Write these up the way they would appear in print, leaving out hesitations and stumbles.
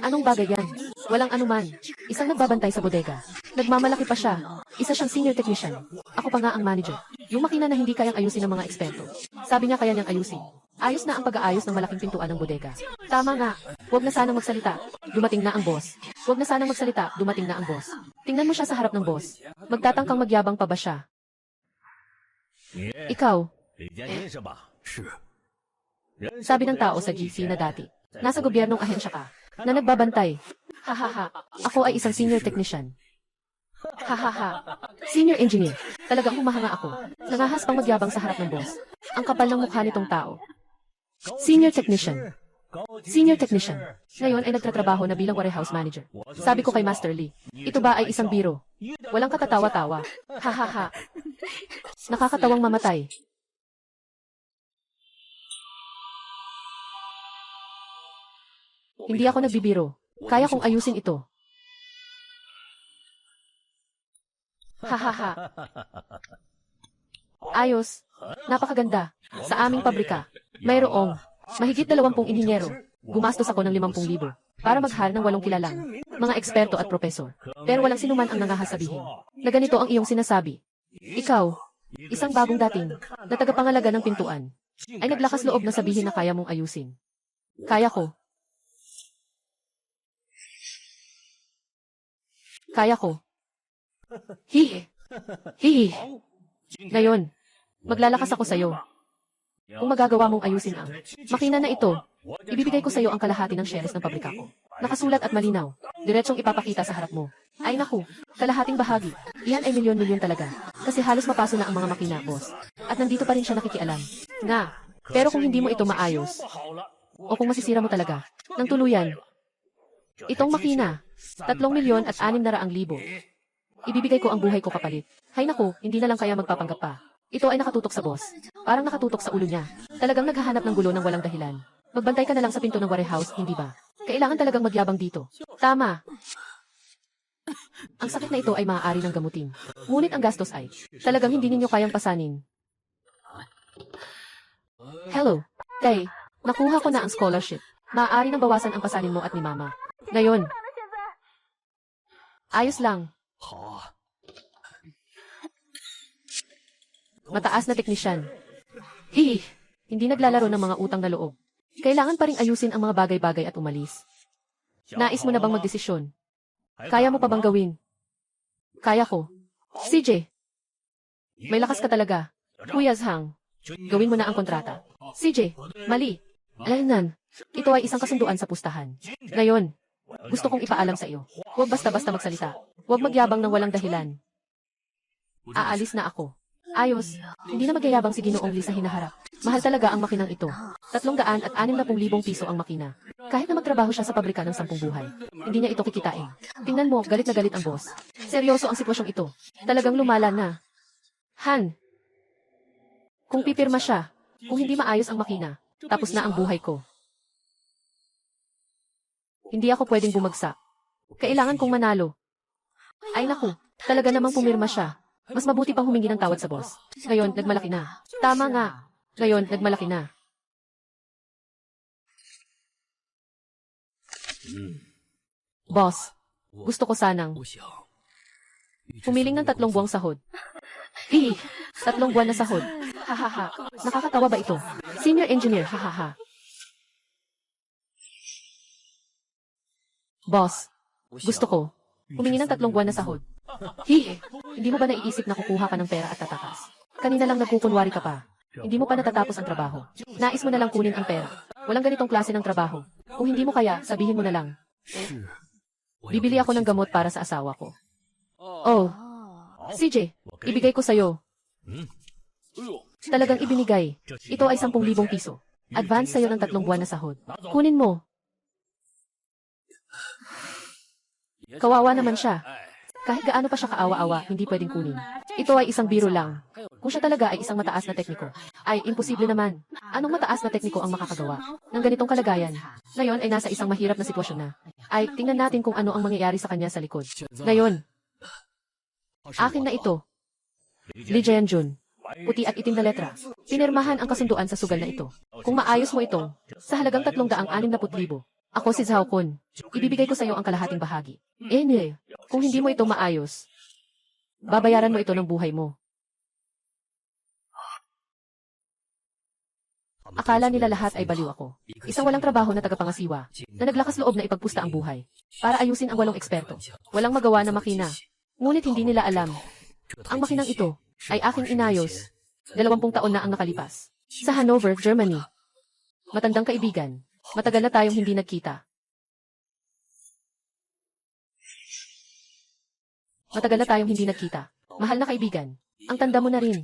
Anong bagay yan? Walang anuman. Isang nagbabantay sa bodega. Nagmamalaki pa siya. Isa siyang senior technician. Ako pa nga ang manager. Yung makina na hindi kayang ayusin ng mga eksperto. Sabi niya kaya niyang ayusin. Ayos na ang pag-aayos ng malaking pintuan ng bodega. Tama nga. Huwag na sanang magsalita. Dumating na ang boss. Huwag na sanang magsalita. Dumating na ang boss. Tingnan mo siya sa harap ng boss. Magtatangkang magyabang pa ba siya? Ikaw. Sabi ng tao sa GC na dati. Nasa gobyernong ahensya ka. Na nagbabantay. Hahaha. Ako ay isang senior technician. Hahaha. Senior engineer. Talagang humahanga ako. Nangahas pang magyabang sa harap ng boss. Ang kapal ng mukha nitong tao. Senior technician. Senior technician. Ngayon ay nagtatrabaho na bilang warehouse manager. Sabi ko kay Master Lee, ito ba ay isang biro? Walang katatawa-tawa. Hahaha. Nakakatawang mamatay. Hindi ako nagbibiro. Kaya kong ayusin ito. Hahaha. Ayos. Napakaganda. Sa aming pabrika, mayroong mahigit 20 inhinyero. Gumastos ako ng 50,000 para mag-hire ng 8 kilalang mga eksperto at propesor. Pero walang sinuman ang nangahasabihin na ganito ang iyong sinasabi. Ikaw, isang bagong dating na tagapangalaga ng pintuan, ay naglakas loob na sabihin na kaya mong ayusin. Kaya ko. Kaya ko. Hihi. Hihi. Ngayon, maglalakas ako sa'yo. Kung magagawa mong ayusin ang makina na ito, ibibigay ko sa'yo ang kalahati ng shares ng pabrika ko. Nakasulat at malinaw. Diretsong ipapakita sa harap mo. Ay naku, kalahating bahagi. Iyan ay milyon-milyon talaga. Kasi halos mapaso na ang mga makina, boss. At nandito pa rin siya nakikialam. Pero kung hindi mo ito maayos, o kung masisira mo talaga, ng tuluyan, itong makina, 3,600,000. Ibibigay ko ang buhay ko kapalit. Hay naku, hindi na lang kaya magpapanggap pa. Ito ay nakatutok sa boss. Parang nakatutok sa ulo niya. Talagang naghahanap ng gulo ng walang dahilan. Magbantay ka na lang sa pinto ng warehouse, hindi ba? Kailangan talagang magyabang dito. Tama. Ang sakit na ito ay maaari ng gamutin. Ngunit ang gastos ay talagang hindi ninyo kayang pasanin. Hello. Tay, nakuha ko na ang scholarship. Maaari nang bawasan ang pasanin mo at ni Mama. Ngayon. Ayos lang. Mataas na teknisyan. Hihi. Hindi naglalaro ng mga utang na loob. Kailangan pa ring ayusin ang mga bagay-bagay at umalis. Nais mo na bang magdesisyon? Kaya mo pa bang gawin? Kaya ko. CJ. May lakas ka talaga. Kuya Zhang. Gawin mo na ang kontrata. CJ. Mali. Alaynan. Ito ay isang kasunduan sa pustahan. Ngayon, gusto kong ipaalam sa iyo. Huwag basta-basta magsalita. Huwag magyabang ng walang dahilan. Aalis na ako. Ayos. Hindi na magyayabang si Ginoong Lee sa hinaharap. Mahal talaga ang makinang ito. 360,000 piso ang makina. Kahit na magtrabaho siya sa pabrika ng 10 buhay, hindi niya ito kikitain. Tingnan mo, galit na galit ang boss. Seryoso ang sitwasyong ito. Talagang lumala na. Han. Kung pipirma siya, kung hindi maayos ang makina, tapos na ang buhay ko. Hindi ako pwedeng bumagsak. Kailangan kong manalo. Ay naku, talaga namang pumirma siya. Mas mabuti pang humingi ng tawad sa boss. Ngayon, nagmalaki na. Tama nga. Ngayon, nagmalaki na. Boss, gusto ko sanang humiling ng 3 buwang sahod. Hihi, 3 buwan na sahod. Hahaha, nakakatawa ba ito? Senior engineer, hahaha. Boss, gusto ko humingi ng 3 buwan na sahod. Hihi, hindi mo ba naiisip na kukuha ka ng pera at tatakas? Kanina lang nagkukunwari ka pa. Hindi mo pa natatapos ang trabaho. Nais mo na lang kunin ang pera. Walang ganitong klase ng trabaho. Kung hindi mo kaya, sabihin mo na lang. Bibili ako ng gamot para sa asawa ko. Oh, CJ, ibigay ko sa'yo. Talagang ibinigay. Ito ay 10,000 piso. Advance sa'yo ng 3 buwan na sahod. Kunin mo. Kawawa naman siya. Kahit gaano pa siya kaawa-awa, hindi pwedeng kunin. Ito ay isang biro lang. Kung siya talaga ay isang mataas na tekniko, ay imposible naman. Anong mataas na tekniko ang makakagawa ng ganitong kalagayan? Ngayon ay nasa isang mahirap na sitwasyon na. Ay, tingnan natin kung ano ang mangyayari sa kanya sa likod. Ngayon, akin na ito. Lee Jae-jun. Puti at itim na letra. Pinirmahan ang kasunduan sa sugal na ito. Kung maayos mo ito, sa halagang 360,000, Ako si Zhao Kun. Ibibigay ko sa iyo ang kalahating bahagi. Kung hindi mo ito maayos, babayaran mo ito ng buhay mo. Akala nila lahat ay baliw ako. Isang walang trabaho na tagapangasiwa, na naglakas loob na ipagpusta ang buhay, para ayusin ang 8 eksperto. Walang magawa na makina. Ngunit hindi nila alam. Ang makinang ito ay aking inayos. 20 taon na ang nakalipas. Sa Hanover, Germany. Matandang kaibigan. Matagal na tayong hindi nagkita. Matagal na tayong hindi nagkita. Mahal na kaibigan. Ang tanda mo na rin.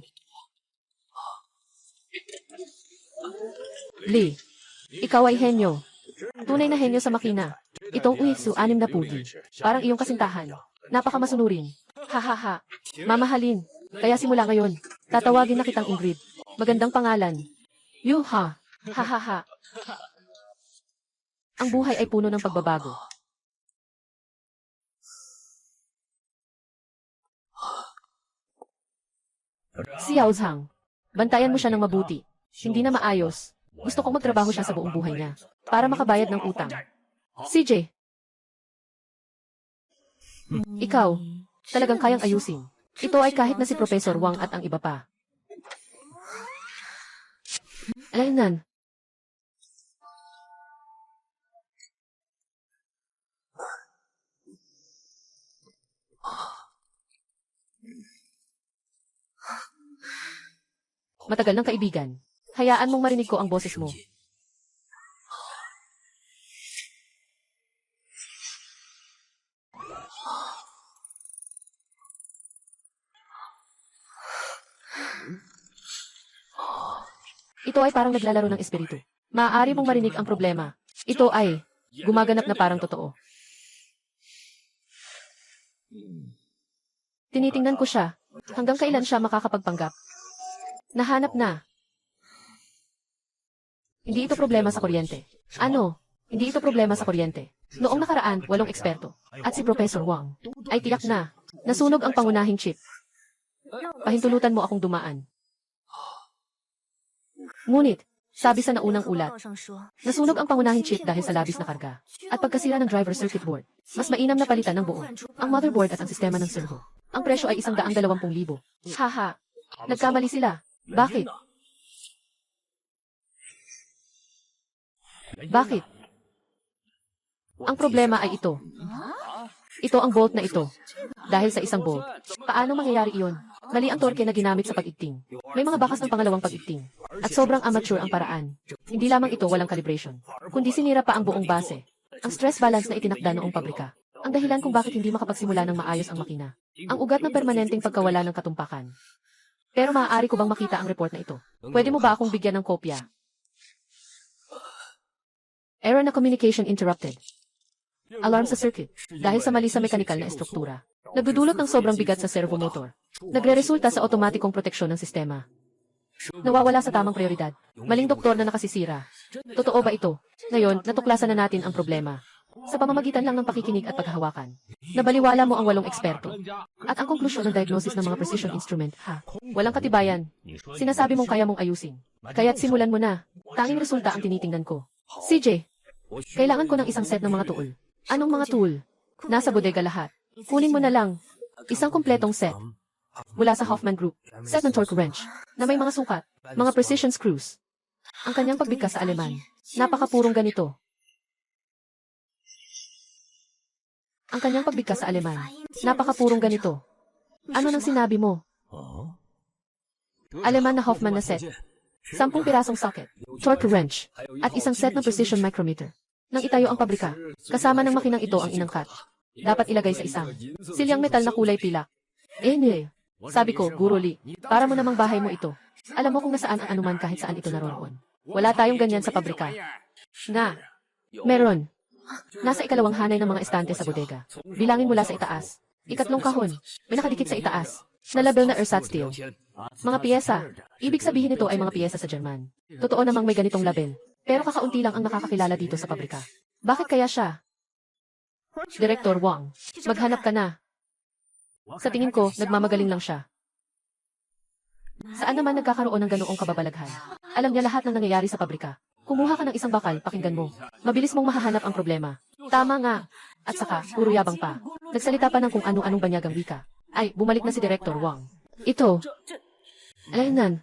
Lee, ikaw ay henyo. Tunay na henyo sa makina. Itong Uisu 6 na pugi. Parang iyong kasintahan. Napakamasunurin. Hahaha. Mamahalin. Kaya simula ngayon, tatawagin na kitang Ingrid. Magandang pangalan. Yuha. Hahaha. Ang buhay ay puno ng pagbabago. Si Yao Zhang. Bantayan mo siya ng mabuti. Hindi na maayos. Gusto kong magtrabaho siya sa buong buhay niya para makabayad ng utang. CJ. Ikaw, talagang kayang ayusin. Ito ay kahit na si Professor Wang at ang iba pa. Alaynan. Matagal ng kaibigan. Hayaan mong marinig ko ang boses mo. Ito ay parang naglalaro ng espiritu. Maaari mong marinig ang problema. Ito ay gumaganap na parang totoo. Tinitingnan ko siya. Hanggang kailan siya makakapagpanggap? Nahanap na. Hindi ito problema sa kuryente. Ano? Hindi ito problema sa kuryente. Noong nakaraan, 8 eksperto. At si Professor Wang ay tiyak na. Nasunog ang pangunahing chip. Pahintulutan mo akong dumaan. Ngunit, sabi sa naunang ulat, nasunog ang pangunahing chip dahil sa labis na karga. At pagkasira ng driver circuit board, mas mainam na palitan ng buo ang motherboard at ang sistema ng servo. Ang presyo ay 120,000. Haha. Nagkamali sila. Bakit? Bakit? Ang problema ay ito. Ito ang bolt na ito. Dahil sa isang bolt. Paano mangyayari iyon? Mali ang torque na ginamit sa pag-igting. May mga bakas ng pangalawang pag-igting. At sobrang amateur ang paraan. Hindi lamang ito walang calibration, kundi sinira pa ang buong base. Ang stress balance na itinakda noong pabrika. Ang dahilan kung bakit hindi makapagsimula ng maayos ang makina. Ang ugat ng permanenteng pagkawala ng katumpakan. Pero maaari ko bang makita ang report na ito? Pwede mo ba akong bigyan ng kopya? Error na communication interrupted. Alarm sa circuit. Dahil sa mali sa mekanikal na estruktura. Nagdudulot ng sobrang bigat sa servo motor. Nagre-resulta sa otomatikong proteksyon ng sistema. Nawawala sa tamang prioridad. Maling doktor na nakasisira. Totoo ba ito? Ngayon, natuklasan na natin ang problema. Sa pamamagitan lang ng pakikinig at paghahawakan. Nabaliwala mo ang 8 eksperto. At ang konklusyon ng diagnosis ng mga precision instrument, walang katibayan. Sinasabi mong kaya mong ayusin. Kaya't simulan mo na. Tanging resulta ang tinitingnan ko. CJ, kailangan ko ng isang set ng mga tool. Anong mga tool? Nasa bodega lahat. Kunin mo na lang. Isang kumpletong set. Mula sa Hoffman Group. Set ng torque wrench. Na may mga sukat. Mga precision screws. Ang kanyang pagbigkas sa Aleman. Napakapurong ganito. Ang kanyang pagbigkas sa Aleman. Napakapurong ganito. Ano nang sinabi mo? Aleman na Hoffman na set. 10 pirasong socket. Torque wrench. At isang set ng precision micrometer. Nang itayo ang pabrika, kasama ng makinang ito ang inangkat. Dapat ilagay sa isang silyang metal na kulay pilak. Sabi ko, Guro Lee, para mo namang bahay mo ito. Alam mo kung nasaan ang anuman kahit saan ito naroon. Wala tayong ganyan sa pabrika. Meron. Nasa ikalawang hanay ng mga estante sa bodega. Bilangin mula sa itaas. Ikatlong kahon. May nakadikit sa itaas. Na label na ersatz steel. Mga piyesa. Ibig sabihin nito ay mga piyesa sa German. Totoo namang may ganitong label. Pero kakaunti lang ang nakakakilala dito sa pabrika. Bakit kaya siya? Direktor Wang, maghanap ka na. Sa tingin ko, nagmamagaling lang siya. Saan naman nagkakaroon ng ganoong kababalaghan? Alam niya lahat ng nangyayari sa pabrika. Kumuha ka ng isang bakal, pakinggan mo. Mabilis mong mahahanap ang problema. Tama nga. At saka, puro yabang pa. Nagsalita pa ng kung anong-anong banyagang wika. Ay, bumalik na si Director Wang. Ito. Alaynan.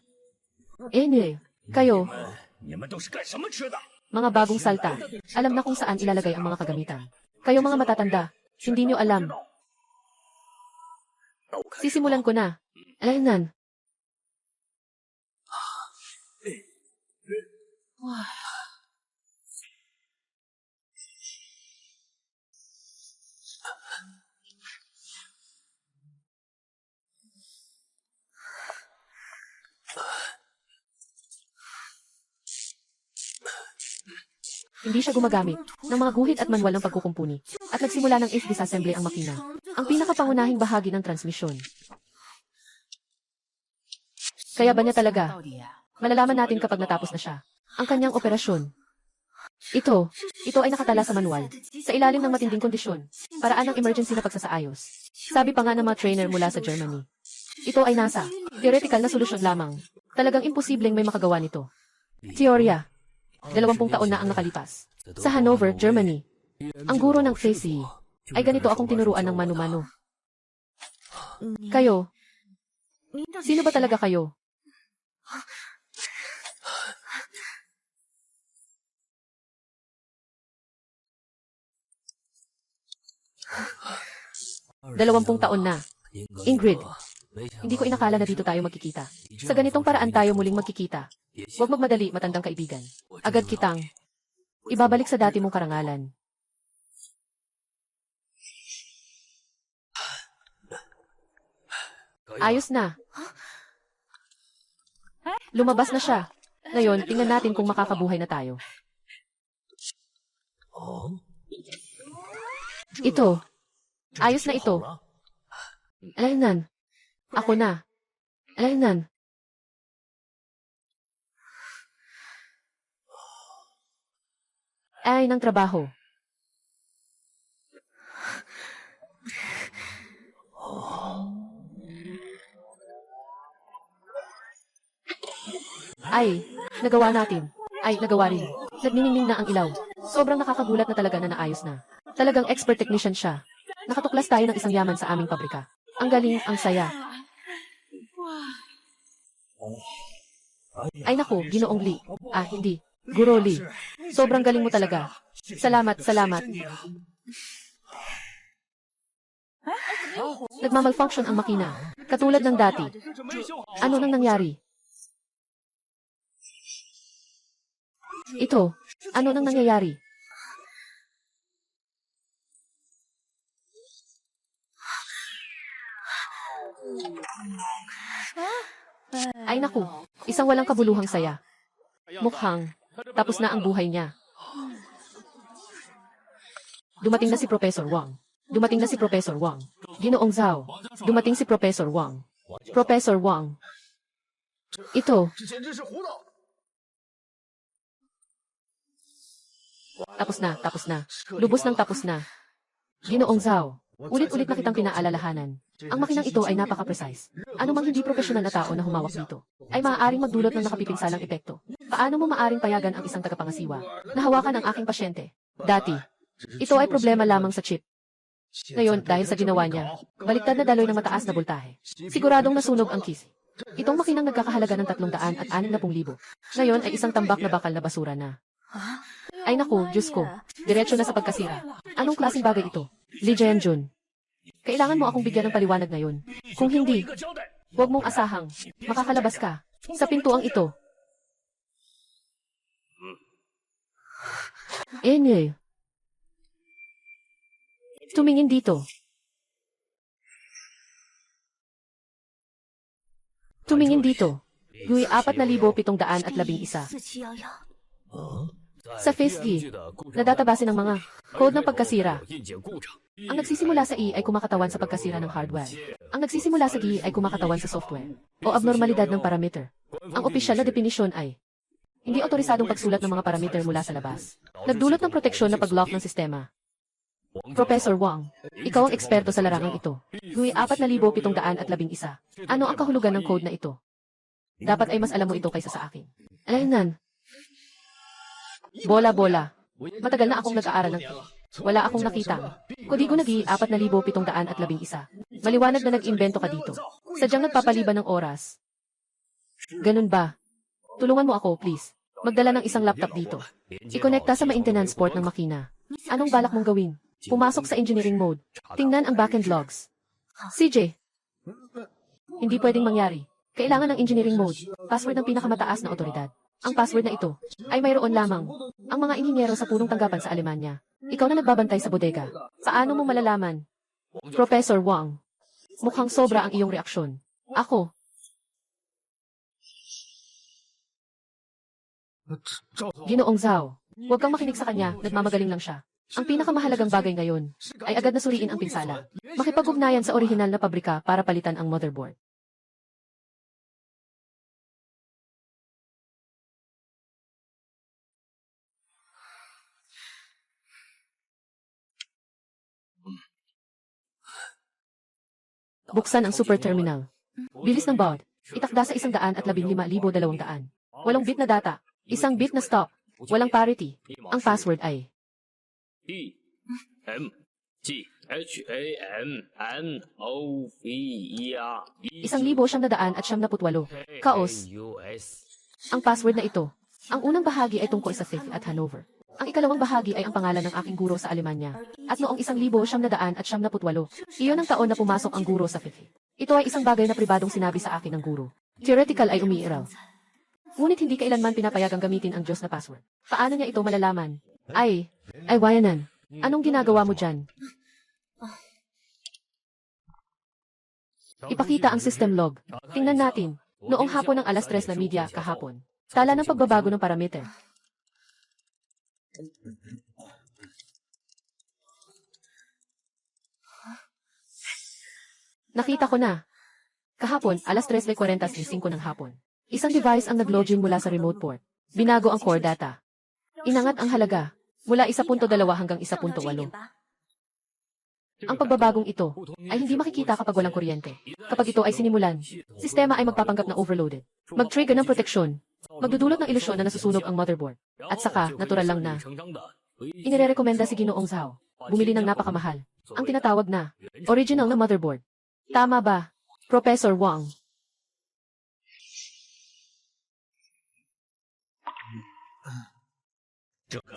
Kayo. Mga bagong salta. Alam na kung saan ilalagay ang mga kagamitan. Kayo mga matatanda. Hindi nyo alam. Sisimulan ko na. Alaynan. Hindi siya gumagamit ng mga guhit at manual ng pagkukumpuni at nagsimula ng if disassembly ang makina, ang pinakapangunahing bahagi ng transmisyon. Kaya ba niya talaga? Malalaman natin kapag natapos na siya ang kanyang operasyon. Ito ay nakatala sa manual, sa ilalim ng matinding kondisyon, paraan ng emergency na pagsasaayos. Sabi pa nga ng mga trainer mula sa Germany. Ito ay nasa theoretical na solusyon lamang. Talagang imposibleng may makagawa nito. Teorya. 20 taon na ang nakalipas. Sa Hanover, Germany. Ang guro ng FACE ay ganito akong tinuruan ng mano-mano. Kayo. Sino ba talaga kayo? Dalawampung taon na. Ingrid, hindi ko inakala na dito tayo magkikita. Sa ganitong paraan tayo muling magkikita. Huwag magmadali, matandang kaibigan. Agad kitang ibabalik sa dati mong karangalan. Ayos na. Lumabas na siya. Ngayon, tingnan natin kung makakabuhay na tayo. Ito. Ayos na ito. Alaynan. Ako na. Alaynan. Ay, ng trabaho. Ay, nagawa natin. Ay, nagawa rin. Nagniningning na ang ilaw. Sobrang nakakagulat na talaga na naayos na. Talagang expert technician siya. Nakatuklas tayo ng isang yaman sa aming pabrika. Ang galing, ang saya. Ay naku, Ginoong Lee. Ah, hindi. Guro Lee. Sobrang galing mo talaga. Salamat, salamat. Nagmamalfunction ang makina. Katulad ng dati. Ano nang nangyari? Ito. Ano nang nangyayari? Ay naku, isang walang kabuluhang saya. Mukhang tapos na ang buhay niya. Dumating na si Professor Wang. Dumating na si Professor Wang. Ginoong Zhao. Dumating si Professor Wang. Professor Wang. Ito. Tapos na, tapos na. Lubos ng tapos na. Ginoong Zhao. Ulit-ulit na kitang pinaalalahanan. Ang makinang ito ay napaka-precise. Anumang hindi profesional na tao na humawak nito ay maaaring magdulot ng nakapipinsalang epekto. Paano mo maaaring payagan ang isang tagapangasiwa na hawakan ang aking pasyente? Dati, ito ay problema lamang sa chip. Ngayon, dahil sa ginawa niya, baliktad na daloy ng mataas na voltahe. Siguradong nasunog ang kisi. Itong makinang nagkakahalaga ng 360,000. Ngayon ay isang tambak na bakal na basura na. Ay naku, Diyos ko. Diretso na sa pagkasira. Anong klaseng bagay ito? Li Jianjun. Kailangan mo akong bigyan ng paliwanag ngayon. Kung hindi, huwag mong asahang makakalabas ka sa pintuang ito. Tumingin dito. Tumingin dito. Gui 4,711. Sa FACE, nadatabase ng mga code ng pagkasira. Ang nagsisimula sa E ay kumakatawan sa pagkasira ng hardware. Ang nagsisimula sa G ay kumakatawan sa software o abnormalidad ng parameter. Ang opisyal na definisyon ay hindi otorisadong pagsulat ng mga parameter mula sa labas. Nagdulot ng proteksyon na pag-lock ng sistema. Professor Wang, ikaw ang eksperto sa larangang ito. Gui 4,711. Ano ang kahulugan ng code na ito? Dapat ay mas alam mo ito kaysa sa akin. Alaynan. Bola-bola. Matagal na akong nag-aaral ng wala akong nakita. Kodigo nag-i-4,711. Maliwanag na nag-imbento ka dito. Sadyang nagpapaliban ng oras. Ganun ba? Tulungan mo ako, please. Magdala ng isang laptop dito. I-connecta sa maintenance port ng makina. Anong balak mong gawin? Pumasok sa engineering mode. Tingnan ang backend logs. CJ, hindi pwedeng mangyari. Kailangan ng engineering mode. Password ng pinakamataas na otoridad. Ang password na ito ay mayroon lamang ang mga inhinyero sa punong tanggapan sa Alemanya. Ikaw na nagbabantay sa bodega. Paano mo malalaman? Professor Wang, mukhang sobra ang iyong reaksyon. Ako. Ginoong Zhao, huwag kang makinig sa kanya, nagmamagaling lang siya. Ang pinakamahalagang bagay ngayon ay agad na suriin ang pinsala. Makipag-ugnayan sa orihinal na pabrika para palitan ang motherboard. Buksan ang super terminal. Bilis ng baud. Itakda sa 115,200. 8 bit na data. 1 bit na stop. Walang parity. Ang password ay EMGHAMNOVER 1,978. Kaos. Ang password na ito. Ang unang bahagi ay tungkol sa Fife at Hanover. Ang ikalawang bahagi ay ang pangalan ng aking guro sa Alemanya. At noong 1,978, iyon ang taon na pumasok ang guro sa Fife. Ito ay isang bagay na pribadong sinabi sa akin ng guro. Theoretical ay umiiral. Ngunit hindi kailanman pinapayagang gamitin ang Diyos na password. Paano niya ito malalaman? Ay, Wayanan. Anong ginagawa mo dyan? Ipakita ang system log. Tingnan natin. Noong hapon ng alas 3 na media kahapon. Tala ng pagbabago ng parameter. Nakita ko na. Kahapon, alas 3:45 ng hapon. Isang device ang nag-login mula sa remote port. Binago ang core data. Inangat ang halaga mula 1.2 hanggang 1.8. Ang pagbabagong ito ay hindi makikita kapag walang kuryente. Kapag ito ay sinimulan, sistema ay magpapanggap na overloaded. Mag-trigger ng proteksyon. Magdudulot ng ilusyon na nasusunog ang motherboard. At saka, natural lang na. Inirerekomenda si Ginoong Zhao. Bumili ng napakamahal. Ang tinatawag na original na motherboard. Tama ba, Professor Wang?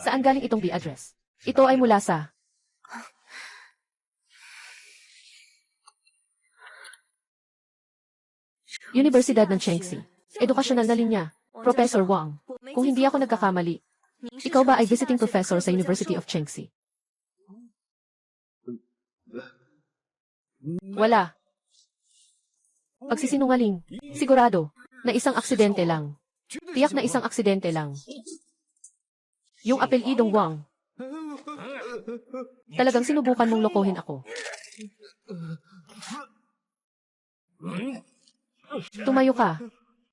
Saan galing itong B-address? Ito ay mula sa Universidad ng Chengxi. Edukasyonal na linya. Professor Wang, kung hindi ako nagkakamali, ikaw ba ay visiting professor sa University of Chengxi? Wala. Pagsisinungaling. Sigurado na isang aksidente lang. Tiyak na isang aksidente lang. Yung apelyidong Wang. Talagang sinubukan mong lokohin ako. Tumayo ka.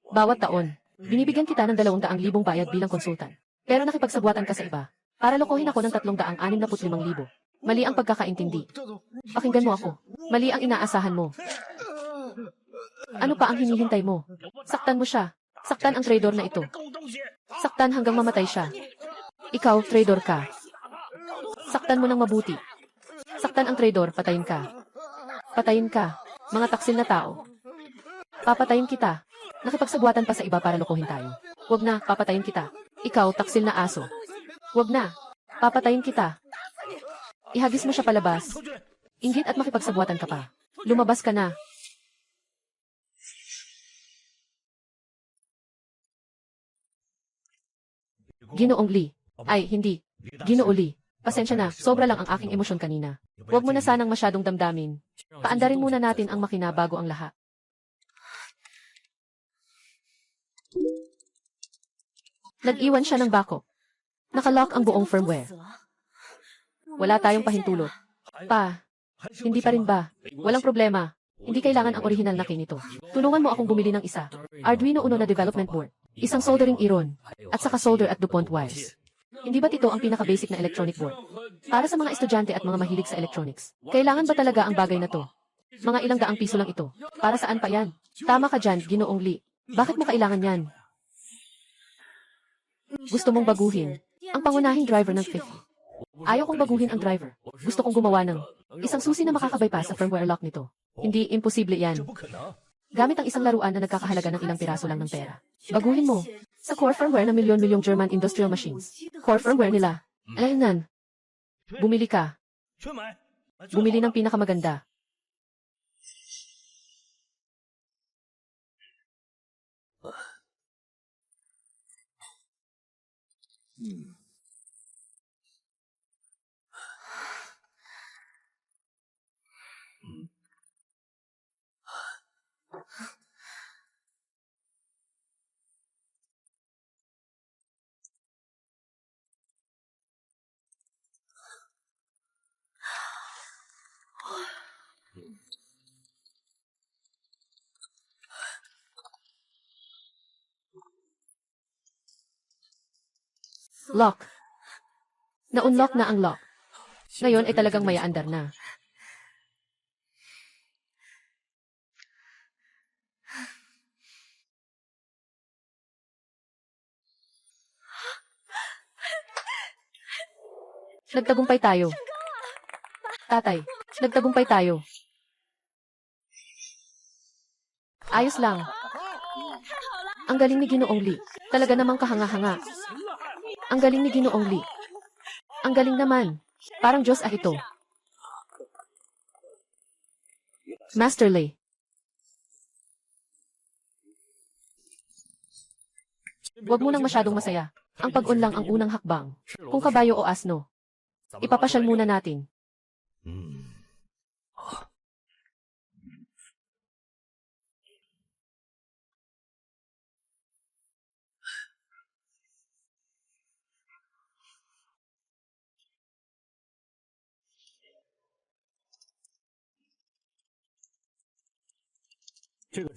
Bawat taon, binibigyan kita ng 200,000 bayad bilang konsultan. Pero nakipagsabwatan ka sa iba. Para lokohin ako ng 365,000. Mali ang pagkakaintindi. Pakinggan mo ako. Mali ang inaasahan mo. Ano pa ang hinihintay mo? Saktan mo siya. Saktan ang traidor na ito. Saktan hanggang mamatay siya. Ikaw, traidor ka. Saktan mo ng mabuti. Saktan ang traidor, patayin ka. Patayin ka, mga taksil na tao. Papatayin kita. Nakipagsabwatan pa sa iba para lokohin tayo. Huwag na, papatayin kita. Ikaw, taksil na aso. Huwag na, papatayin kita. Ihagis mo siya palabas. Inggit at makipagsabwatan ka pa. Lumabas ka na. Ginoong Lee. Ay, hindi. Ginoo Lee. Pasensya na, sobra lang ang aking emosyon kanina. Huwag mo na sanang masyadong damdamin. Paandarin muna natin ang makina bago ang lahat. Nag-iwan siya ng backup. Nakalock ang buong firmware. Wala tayong pahintulot. Hindi pa rin ba? Walang problema. Hindi kailangan ang orihinal na kinito. Tulungan mo akong bumili ng isa. Arduino Uno na development board. Isang soldering iron. At saka solder at DuPont wires. Hindi ba't ito ang pinaka-basic na electronic board? Para sa mga estudyante at mga mahilig sa electronics. Kailangan ba talaga ang bagay na to? Mga ilang daang piso lang ito. Para saan pa yan? Tama ka dyan, Ginoong Lee. Bakit mo kailangan yan? Gusto mong baguhin. Ang pangunahing driver ng 50. Ayaw kong baguhin ang driver. Gusto kong gumawa ng isang susi na makakabypass sa firmware lock nito. Hindi imposible yan. Gamit ang isang laruan na nagkakahalaga ng ilang piraso lang ng pera. Baguhin mo. Sa core firmware ng milyon-milyong German industrial machines. Core firmware nila. Alaynan. Bumili ka. Bumili ng pinakamaganda. Lock. Na-unlock na ang lock. Ngayon ay talagang mayaandar na. Nagtagumpay tayo. Tatay, nagtagumpay tayo. Ayos lang. Ang galing ni Ginoong Lee. Talaga namang kahanga-hanga. Ang galing ni Ginoong Lee. Ang galing naman. Parang Diyos ito. Master Lee. Huwag mo nang masyadong masaya. Ang pag-unlang ang unang hakbang. Kung kabayo o asno. Ipapasyal muna natin.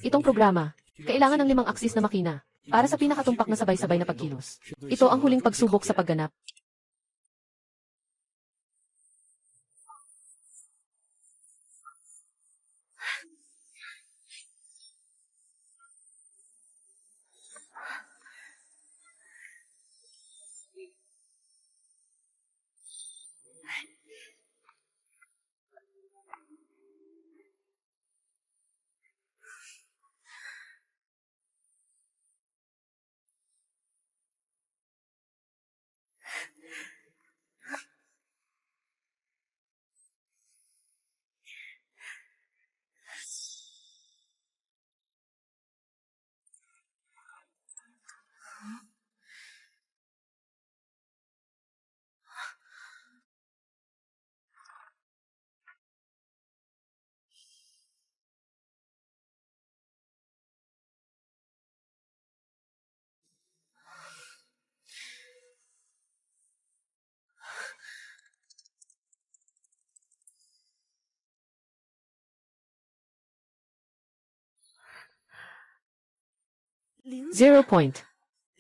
Itong programa, kailangan ng 5 aksis na makina para sa pinakatumpak na sabay-sabay na pagkilos. Ito ang huling pagsubok sa pagganap.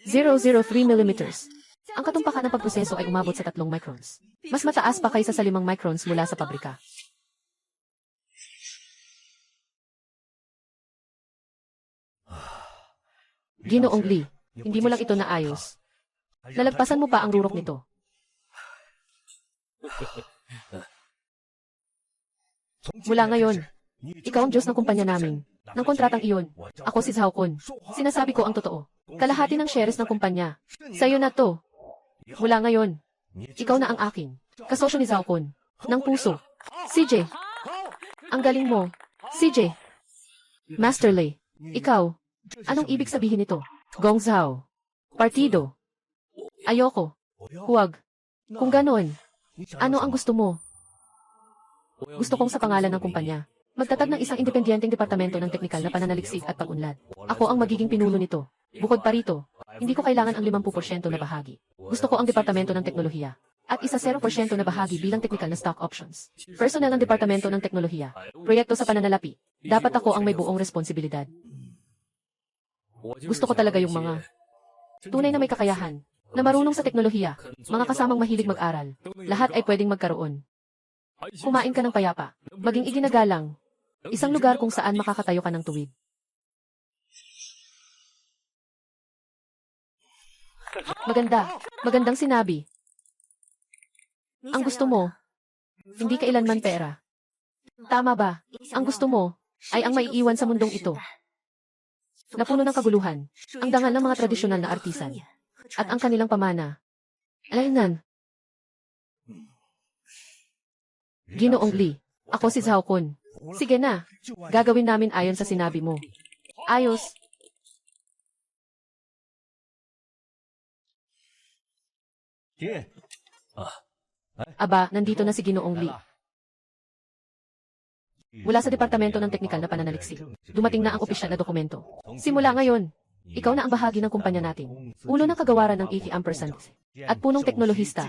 .003 mm. Ang katumpakan ng pagproseso ay umabot sa 3 microns. Mas mataas pa kaysa sa 5 microns mula sa pabrika. Ginoong Lee, hindi mo lang ito naayos. Nalagpasan mo pa ang rurok nito. Mula ngayon, ikaw ang Diyos ng kumpanya namin. Ng kontratang iyon, ako si Zhao Kun. Sinasabi ko ang totoo. Kalahati ng shares ng kumpanya. Sa'yo na to. Mula ngayon, ikaw na ang akin. Kasosyo ni Zhao Kun. Ng puso. CJ. Ang galing mo. CJ. Master Lee. Ikaw. Anong ibig sabihin nito? Gong Zhao. Partido. Ayoko. Huwag. Kung ganon, ano ang gusto mo? Gusto kong sa pangalan ng kumpanya. Magtatag ng isang independenteng departamento ng teknikal na pananaliksik at pag-unlad. Ako ang magiging pinuno nito. Bukod pa rito, hindi ko kailangan ang 50% na bahagi. Gusto ko ang departamento ng teknolohiya. At isa 0% na bahagi bilang teknikal na stock options. Personnel ng departamento ng teknolohiya. Proyekto sa pananalapi. Dapat ako ang may buong responsibilidad. Gusto ko talaga yung mga tunay na may kakayahan, na marunong sa teknolohiya, mga kasamang mahilig mag-aral. Lahat ay pwedeng magkaroon. Kumain ka ng payapa, maging iginagalang. Isang lugar kung saan makakatayo ka ng tuwid. Maganda. Magandang sinabi. Ang gusto mo, hindi kailanman pera. Tama ba? Ang gusto mo, ay ang maiiwan sa mundong ito. Na puno ng kaguluhan, ang dangal ng mga tradisyonal na artisan, at ang kanilang pamana. Alaynan. Ginoong Lee, ako si Zhao Kun. Sige na, gagawin namin ayon sa sinabi mo. Ayos. Aba, nandito na si Ginoong Lee. Mula sa Departamento ng Teknikal na Pananaliksik, dumating na ang opisyal na dokumento. Simula ngayon, ikaw na ang bahagi ng kumpanya natin. Ulo ng kagawaran ng 80% at punong teknolohista.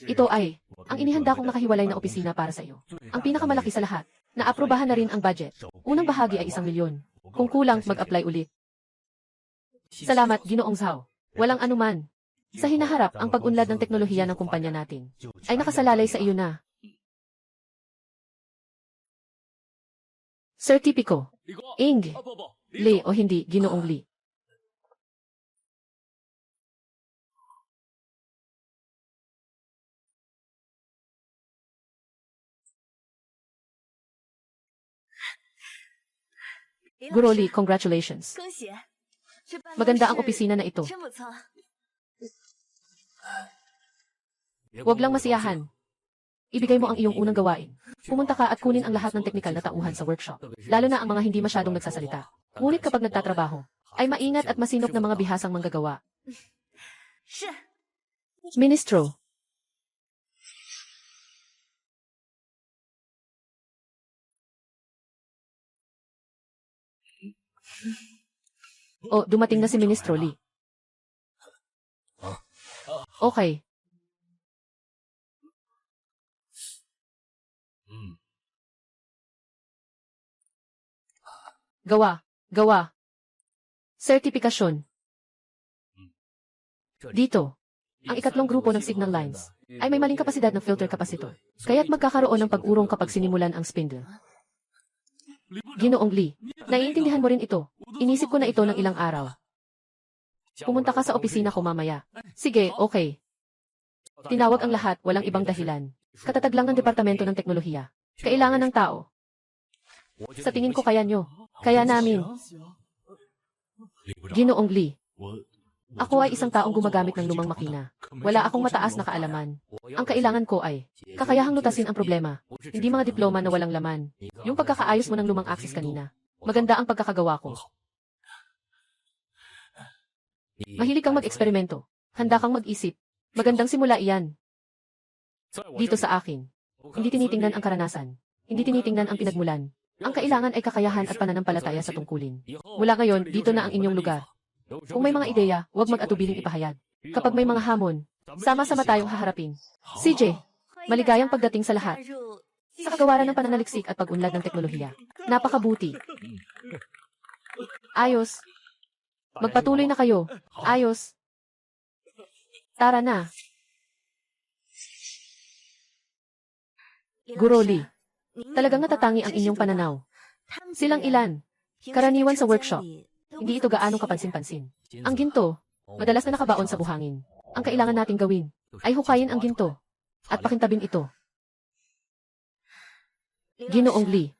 Ito ay, ang inihanda kong nakahiwalay na opisina para sa iyo. Ang pinakamalaki sa lahat, naaprubahan na rin ang budget. Unang bahagi ay 1 milyon. Kung kulang, mag-apply ulit. Salamat, Ginoong Zhao. Walang anuman. Sa hinaharap, ang pag-unlad ng teknolohiya ng kumpanya natin ay nakasalalay sa iyo na. Sertipiko. Ing. Lee o hindi, Ginoong Lee. Guro Lee, congratulations. Maganda ang opisina na ito. Huwag lang masiyahan. Ibigay mo ang iyong unang gawain. Pumunta ka at kunin ang lahat ng teknikal na tauhan sa workshop, lalo na ang mga hindi masyadong nagsasalita. Ngunit kapag nagtatrabaho, ay maingat at masinop na mga bihasang manggagawa. Ministro. Oh, dumating na si Ministro Lee. Okay. Gawa. Sertipikasyon. Dito, ang ikatlong grupo ng signal lines ay may maling kapasidad ng filter capacitor, kaya't magkakaroon ng pag-urong kapag sinimulan ang spindle. Ginoong Lee, naiintindihan mo rin ito. Inisip ko na ito ng ilang araw. Pumunta ka sa opisina ko mamaya. Sige, okay. Tinawag ang lahat, walang ibang dahilan. Katatag lang ng Departamento ng Teknolohiya. Kailangan ng tao. Sa tingin ko kaya namin. Ginoong Lee, ako ay isang taong gumagamit ng lumang makina. Wala akong mataas na kaalaman. Ang kailangan ko ay kakayahang lutasin ang problema. Hindi mga diploma na walang laman. Yung pagkakaayos mo ng lumang axis kanina. Maganda ang pagkakagawa ko. Mahilig kang mag-eksperimento. Handa kang mag-isip. Magandang simula iyan. Dito sa akin. Hindi tinitingnan ang karanasan. Hindi tinitingnan ang pinagmulan. Ang kailangan ay kakayahan at pananampalataya sa tungkulin. Mula ngayon, dito na ang inyong lugar. Kung may mga ideya, huwag mag-atubiling ipahayag. Kapag may mga hamon, sama-sama tayong haharapin. CJ, maligayang pagdating sa lahat. Sa kagawaran ng pananaliksik at pag-unlad ng teknolohiya. Napakabuti. Ayos. Magpatuloy na kayo. Ayos. Tara na. Guro Lee, talagang natatangi ang inyong pananaw. Silang ilan? Karaniwan sa workshop. Hindi ito gaano kapansin-pansin. Ang ginto, madalas na nakabaon sa buhangin. Ang kailangan nating gawin ay hukayin ang ginto at pakintabin ito. Ginoong Lee,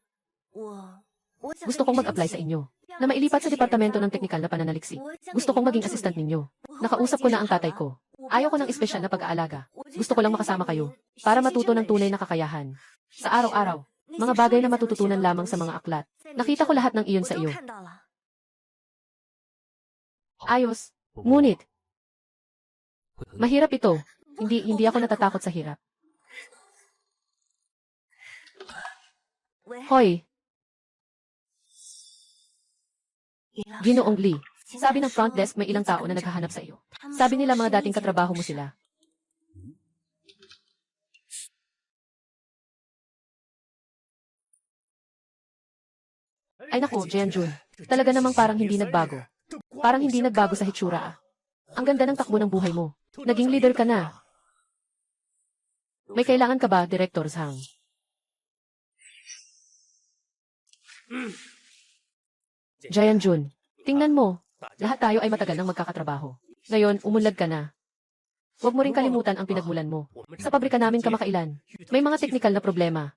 gusto kong mag-apply sa inyo na mailipat sa Departamento ng Teknikal na Pananaliksik. Gusto kong maging assistant ninyo. Nakausap ko na ang tatay ko. Ayaw ko ng espesyal na pag-aalaga. Gusto ko lang makasama kayo para matuto ng tunay na kakayahan. Sa araw-araw, mga bagay na matututunan lamang sa mga aklat. Nakita ko lahat ng iyon sa iyo. Ayos. Ngunit, mahirap ito. Hindi ako natatakot sa hirap. Hoy! Ginoong Lee, sabi ng front desk may ilang tao na naghahanap sa iyo. Sabi nila mga dating katrabaho mo sila. Ay naku, Jianjun. Talaga namang parang hindi nagbago. Parang hindi nagbago sa hitsura. Ang ganda ng takbo ng buhay mo. Naging leader ka na. May kailangan ka ba, Director Zhang? Jaehyun, tingnan mo. Lahat tayo ay matagal nang magkakatrabaho. Ngayon, umunlad ka na. Huwag mo ring kalimutan ang pinagmulan mo. Sa pabrika namin kamakailan, may mga teknikal na problema.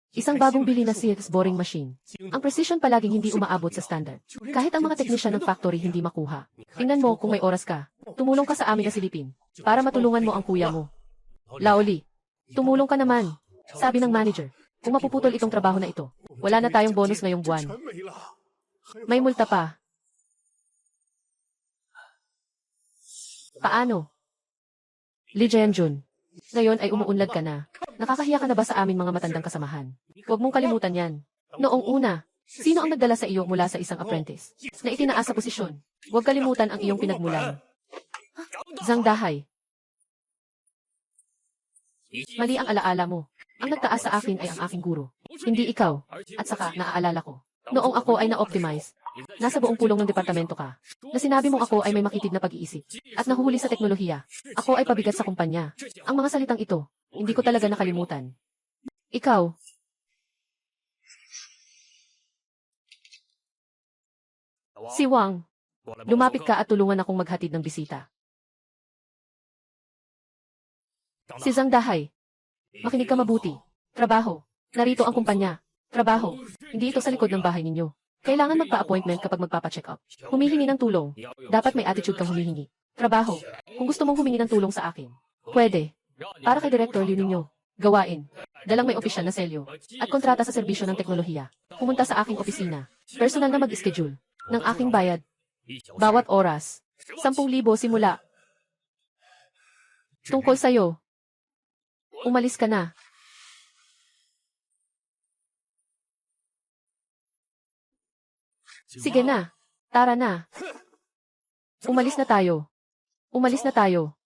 Isang bagong bili na CX boring machine. Ang precision palaging hindi umaabot sa standard. Kahit ang mga teknisyan ng factory hindi makuha. Tingnan mo kung may oras ka. Tumulong ka sa amin na silipin para matulungan mo ang kuya mo. Laoli, tumulong ka naman. Sabi ng manager, kung mapuputol itong trabaho na ito, wala na tayong bonus ngayong buwan. May multa pa. Paano? Lee Jae-jun, ngayon ay umuunlad ka na. Nakakahiya ka na ba sa aming mga matandang kasamahan? Huwag mong kalimutan yan. Noong una, sino ang nagdala sa iyo mula sa isang apprentice na itinaas sa posisyon? Huwag kalimutan ang iyong pinagmulan. Zhang Dahay. Mali ang alaala mo. Ang nagtaas sa akin ay ang aking guro. Hindi ikaw. At saka, naaalala ko. Noong ako ay na-optimize, nasa buong pulong ng departamento ka, na sinabi mong ako ay may makitid na pag-iisip, at nahuhuli sa teknolohiya. Ako ay pabigat sa kumpanya. Ang mga salitang ito, hindi ko talaga nakalimutan. Ikaw. Si Wang. Lumapit ka at tulungan akong maghatid ng bisita. Si Zhang Dahay. Makinig ka mabuti. Trabaho. Narito ang kumpanya. Trabaho. Hindi ito sa likod ng bahay ninyo. Kailangan magpa-appointment kapag magpapa-check up. Humihingi ng tulong. Dapat may attitude kang humihingi. Trabaho. Kung gusto mong humingi ng tulong sa akin, pwede. Para kay Director Liu ninyo. Gawain. Dalang may opisyal na selyo. At kontrata sa serbisyo ng teknolohiya. Pumunta sa aking opisina. Personal na mag-schedule. Ng aking bayad. Bawat oras. 10,000 simula. Tungkol sa'yo. Umalis ka na. Sige na. Tara na. Umalis na tayo. Umalis na tayo.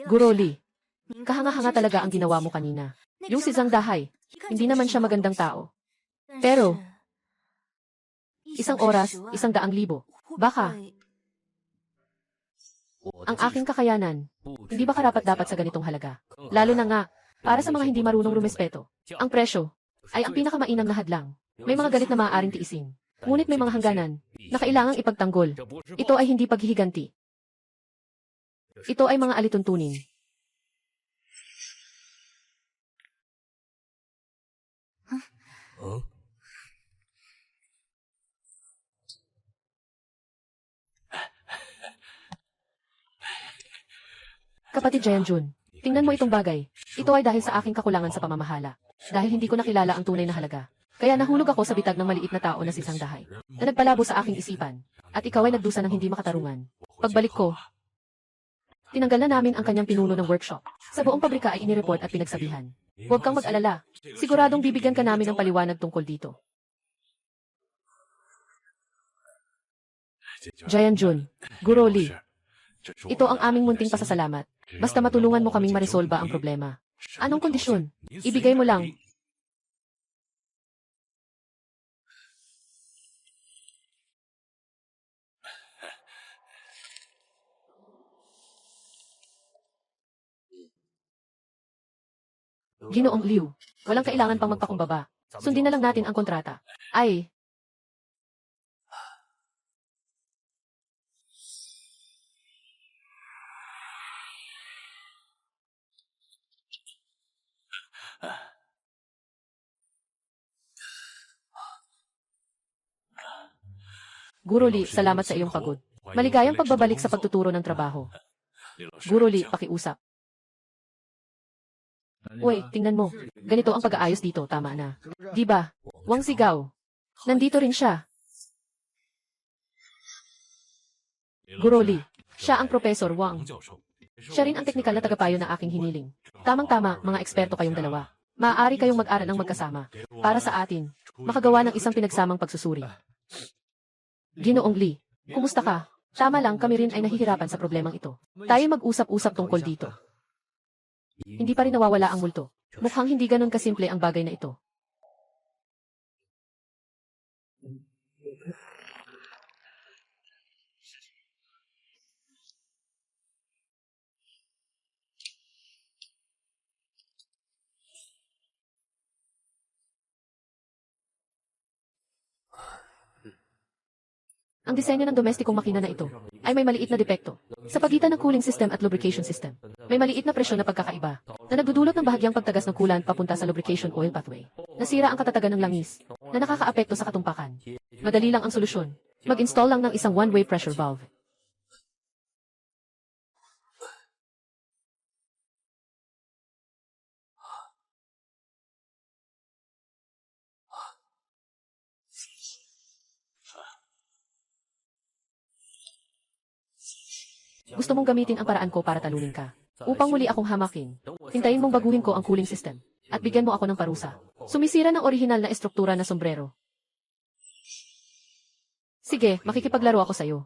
Guro Lee, kahanga-hanga talaga ang ginawa mo kanina. Yung si Zhang Dahay, hindi naman siya magandang tao. Pero, 1 oras, 100,000. Baka, ang aking kakayanan, hindi ba karapat-dapat sa ganitong halaga? Lalo na nga, para sa mga hindi marunong rumespeto. Ang presyo ay ang pinakamainam na hadlang. May mga galit na maaaring tiisin. Ngunit may mga hangganan na kailangang ipagtanggol. Ito ay hindi paghihiganti. Ito ay mga alituntunin. Kapatid Jaehyun, tingnan mo itong bagay. Ito ay dahil sa aking kakulangan sa pamamahala. Dahil hindi ko nakilala ang tunay na halaga. Kaya nahulog ako sa bitag ng maliit na tao na si Zhang Dahay, na nagpalabo sa aking isipan. At ikaw ay nagdusa ng hindi makatarungan. Pagbalik ko, tinanggal na namin ang kanyang pinuno ng workshop. Sa buong pabrika ay inireport at pinagsabihan. Huwag kang mag-alala. Siguradong bibigyan ka namin ng paliwanag tungkol dito. Jaehyun, Guro Lee, ito ang aming munting pasasalamat. Basta matulungan mo kaming maresolba ang problema. Anong kondisyon? Ibigay mo lang. Ginoong Liu, walang kailangan pang magpakumbaba. Sundin na lang natin ang kontrata. Ay, Guro Lee, salamat sa iyong pagod. Maligayang pagbabalik sa pagtuturo ng trabaho. Guro Lee, pakiusap. Uy, tingnan mo. Ganito ang pag-aayos dito, tama na. Di ba? Wang Sigao. Nandito rin siya. Guro Lee, siya ang Professor Wang. Siya rin ang teknikal na tagapayo na aking hiniling. Tamang-tama, mga eksperto kayong dalawa. Maaari kayong mag-aral ng magkasama. Para sa atin, makagawa ng isang pinagsamang pagsusuri. Ginoong Lee, kumusta ka? Tama lang, kami rin ay nahihirapan sa problemang ito. Tayo mag-usap-usap tungkol dito. Hindi pa rin nawawala ang multo. Mukhang hindi ganun kasimple ang bagay na ito. Ang disenyo ng domestikong makina na ito ay may maliit na depekto sa pagitan ng cooling system at lubrication system. May maliit na presyon na pagkakaiba na nagdudulot ng bahagyang pagtagas ng coolant papunta sa lubrication oil pathway. Nasira ang katatagan ng langis na nakakaapekto sa katumpakan. Madali lang ang solusyon. Mag-install lang ng isang one-way pressure valve. Gusto mong gamitin ang paraan ko para talunin ka. Upang muli akong hamakin, hintayin mong baguhin ko ang cooling system at bigyan mo ako ng parusa. Sumisira ng orihinal na estruktura na sombrero. Sige, makikipaglaro ako sa'yo.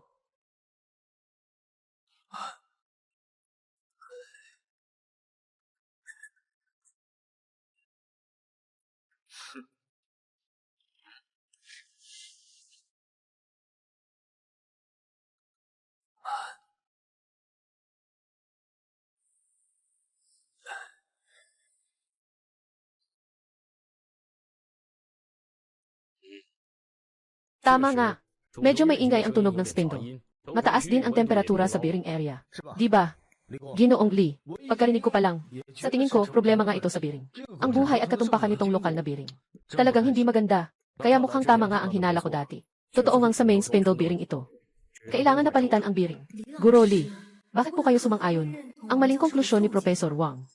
Tama nga. Medyo may ingay ang tunog ng spindle. Mataas din ang temperatura sa bearing area. Di ba? Ginoong Lee, pagkarinig ko pa lang, sa tingin ko, problema nga ito sa bearing. Ang buhay at katumpakan nitong lokal na bearing. Talagang hindi maganda, kaya mukhang tama nga ang hinala ko dati. Totoo ngang sa main spindle bearing ito. Kailangan na palitan ang bearing. Guro Lee, bakit po kayo sumang-ayon? Ang maling konklusyon ni Professor Wang.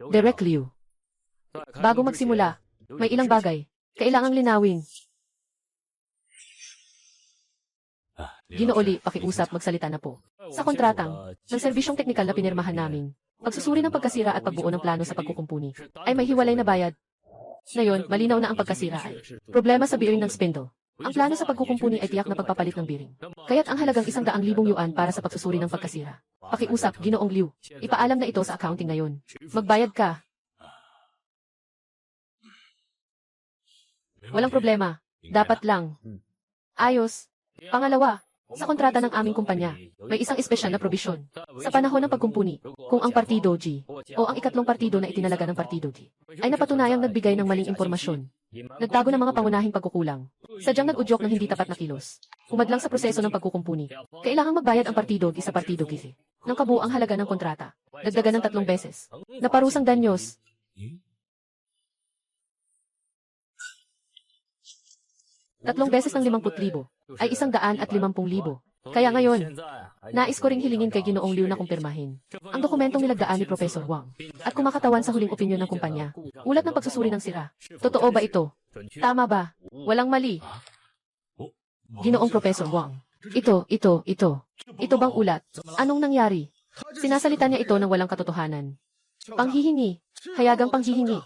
Direk Liu. Bago magsimula, may ilang bagay. Kailangang linawin. Ginooli, pakiusap, magsalita na po. Sa kontratang, ng serbisyong teknikal na pinirmahan namin, pagsusuri ng pagkasira at pagbuo ng plano sa pagkukumpuni, ay may hiwalay na bayad. Ngayon, malinaw na ang pagkasira ay problema sa bearing ng spindle. Ang plano sa pagkukumpuni ay tiyak na pagpapalit ng bearing. Kaya't ang halagang 100,000 yuan para sa pagsusuri ng pagkasira. Pakiusap, Ginoong Liu. Ipaalam na ito sa accounting ngayon. Magbayad ka. Walang problema. Dapat lang. Ayos. Pangalawa, sa kontrata ng aming kumpanya, may isang espesyal na probisyon. Sa panahon ng pagkumpuni, kung ang Partido G o ang ikatlong partido na itinalaga ng Partido G ay napatunayang nagbigay ng maling impormasyon, nagtago ng mga pangunahing pagkukulang, sadyang nag-udyok ng hindi tapat na kilos, umadlang sa proseso ng pagkukumpuni, kailangang magbayad ang Partido G sa Partido G ng kabuuang halaga ng kontrata, dagdagan ng 3 beses, na parusang danyos. 3 beses ng 50,000 ay 150,000. Kaya ngayon, nais ko ring hilingin kay Ginoong Liu na kumpirmahin ang dokumentong nilagdaan ni Professor Wang at kumakatawan sa huling opinyon ng kumpanya, ulat ng pagsusuri ng sira. Totoo ba ito? Tama ba? Walang mali. Ginoong Professor Wang. Ito. Ito bang ulat? Anong nangyari? Sinasalita niya ito ng walang katotohanan. Panghihingi. Hayagang panghihingi.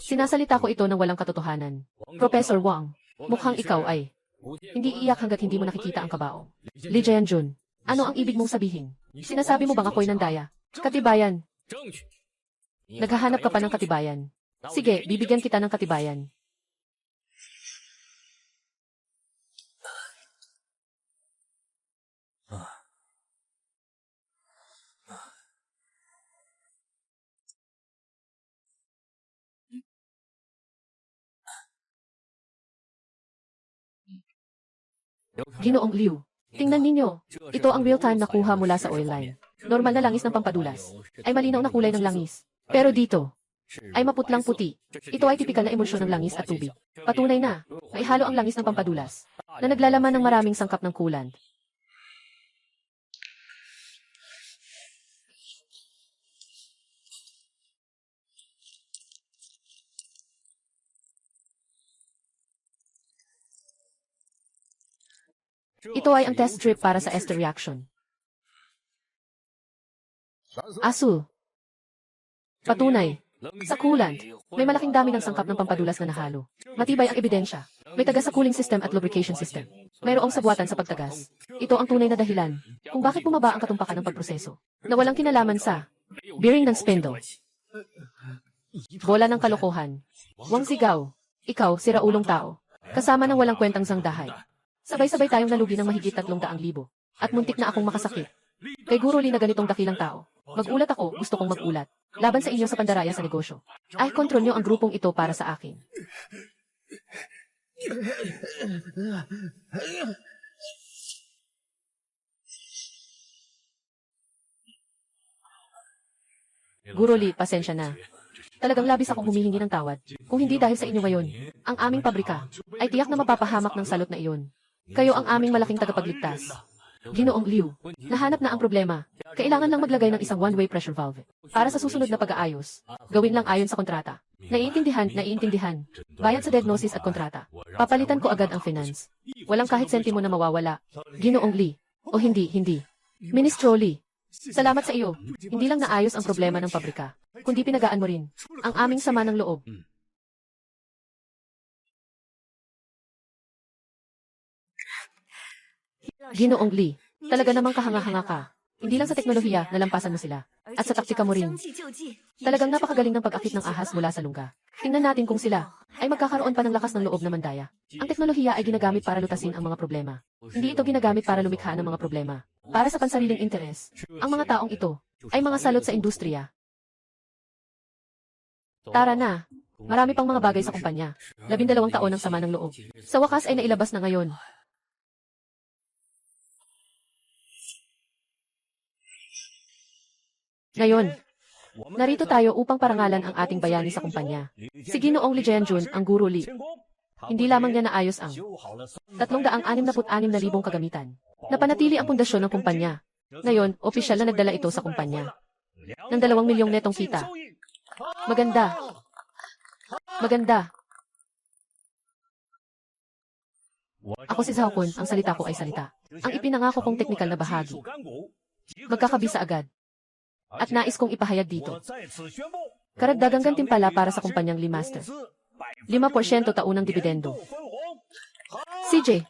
Sinasalita ko ito ng walang katotohanan. Professor Wang, mukhang ikaw ay hindi iiyak hanggat hindi mo nakikita ang kabaong. Li Jianjun, ano ang ibig mong sabihin? Sinasabi mo bang ako'y nandaya? Katibayan. Naghahanap ka pa ng katibayan. Sige, bibigyan kita ng katibayan. Ginoong Liu, tingnan ninyo. Ito ang real-time na kuha mula sa oil line. Normal na langis ng pampadulas. Ay malinaw na kulay ng langis. Pero dito, ay maputlang puti. Ito ay tipikal na emulsyon ng langis at tubig. Patunay na, maihalo ang langis ng pampadulas, na naglalaman ng maraming sangkap ng coolant. Ito ay ang test strip para sa ester reaction. Asul. Patunay. Sa coolant, may malaking dami ng sangkap ng pampadulas na nahalo. Matibay ang ebidensya. May tagas sa cooling system at lubrication system. Mayroong sabwatan sa pagtagas. Ito ang tunay na dahilan kung bakit bumaba ang katumpakan ng pagproseso na walang kinalaman sa bearing ng spindle. Bola ng kalokohan. Wang Sigaw. Ikaw, siraulong tao. Kasama ng walang kwentang sangdahay. Sabay-sabay tayong nalugi ng mahigit 300,000 at muntik na akong makasakit. Kay Guro Lee na ganitong dakilang tao. Magulat ako, gusto kong magulat. Laban sa inyo sa pandaraya sa negosyo. Ay, kontrol nyo ang grupong ito para sa akin. Guro Lee, pasensya na. Talagang labis akong humihingi ng tawad. Kung hindi dahil sa inyo ngayon, ang aming pabrika ay tiyak na mapapahamak ng salot na iyon. Kayo ang aming malaking tagapagligtas. Ginoong Liu, nahanap na ang problema. Kailangan lang maglagay ng isang one-way pressure valve. Para sa susunod na pag-aayos, gawin lang ayon sa kontrata. Naiintindihan. Bayad sa diagnosis at kontrata. Papalitan ko agad ang finance. Walang kahit sentimo na mawawala. Ginoong Lee. O hindi. Ministro Lee. Salamat sa iyo. Hindi lang naayos ang problema ng pabrika, kundi pinagaan mo rin ang aming sama ng loob. Ginoong Lee, talaga namang kahanga-hanga ka. Hindi lang sa teknolohiya, nalampasan mo sila. At sa taktika mo rin. Talagang napakagaling ng pag-akit ng ahas mula sa lungga. Tingnan natin kung sila ay magkakaroon pa ng lakas ng loob na mandaya. Ang teknolohiya ay ginagamit para lutasin ang mga problema. Hindi ito ginagamit para lumikha ng mga problema. Para sa pansariling interes, ang mga taong ito ay mga salot sa industriya. Tara na. Marami pang mga bagay sa kumpanya. 12 taon ng sama ng loob. Sa wakas ay nailabas na ngayon. Ngayon, narito tayo upang parangalan ang ating bayani sa kumpanya. Si Ginoong Lee Jianjun, ang Guro Lee. Hindi lamang niya naayos ang 366,000 kagamitan. Napanatili ang pundasyon ng kumpanya. Ngayon, opisyal na nagdala ito sa kumpanya ng 2 milyong netong kita. Maganda. Ako si Zhao Kun, ang salita ko ay salita. Ang ipinangako kong teknikal na bahagi. Magkakabisa agad. At nais kong ipahayag dito. Karagdagang gantimpala para sa kumpanyang Lee Master. 5% taunang dibidendo. CJ.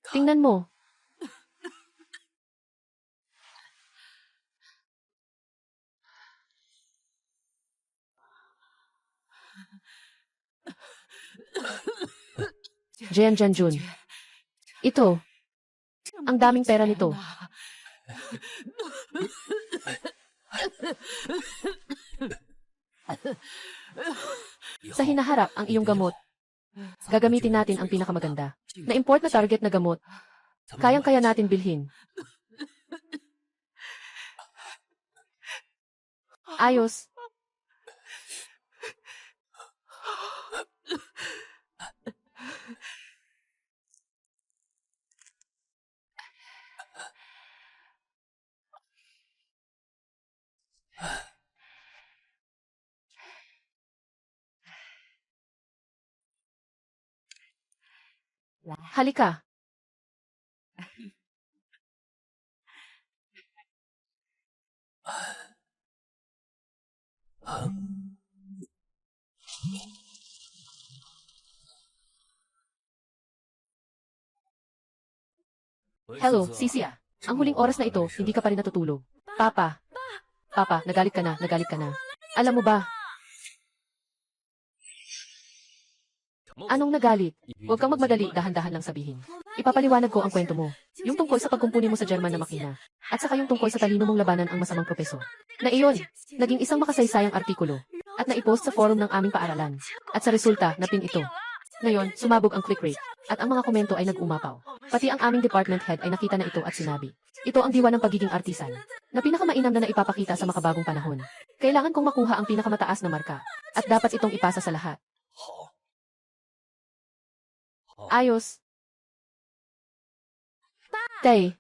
Tingnan mo. Jianjun. Ito. Ang daming pera nito. Sa hinaharap ang iyong gamot. Gagamitin natin ang pinakamaganda. Na-import na target na gamot. Kayang-kaya natin bilhin. Ayos. Halika. Hello, Sisia. Ang huling oras na ito, hindi ka pa rin natutulog. Papa, nagalit ka na. Alam mo ba? Anong nagalit? Huwag kang magmadali, dahan-dahan lang sabihin. Ipapaliwanag ko ang kwento mo. Yung tungkol sa pagkumpuni mo sa German na makina. At saka yung tungkol sa talino mong labanan ang masamang propeso. Na iyon, naging isang makasaysayang artikulo. At naipost sa forum ng aming paaralan. At sa resulta, napin ito. Ngayon, sumabog ang click rate. At ang mga komento ay nag-umapaw. Pati ang aming department head ay nakita na ito at sinabi. Ito ang diwa ng pagiging artisan. Na pinakamainam na naipapakita sa makabagong panahon. Kailangan kong makuha ang pinakamataas na marka. At dapat itong ipasa sa lahat. Ayos. Tay.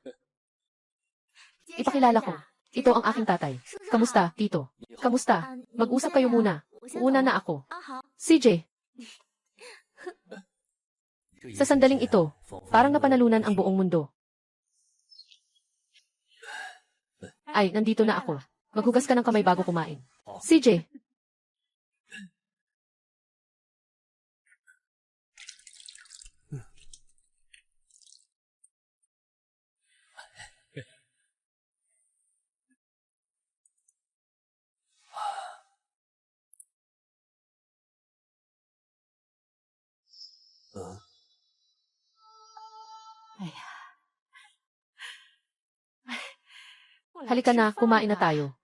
Ipakilala ko. Ito ang aking tatay. Kamusta, tito? Kamusta? Mag-usap kayo muna. Una na ako. CJ. Sa sandaling ito, parang napanalunan ang buong mundo. Ay, nandito na ako. Maghugas ka ng kamay bago kumain. CJ. Halika na, kumain na tayo.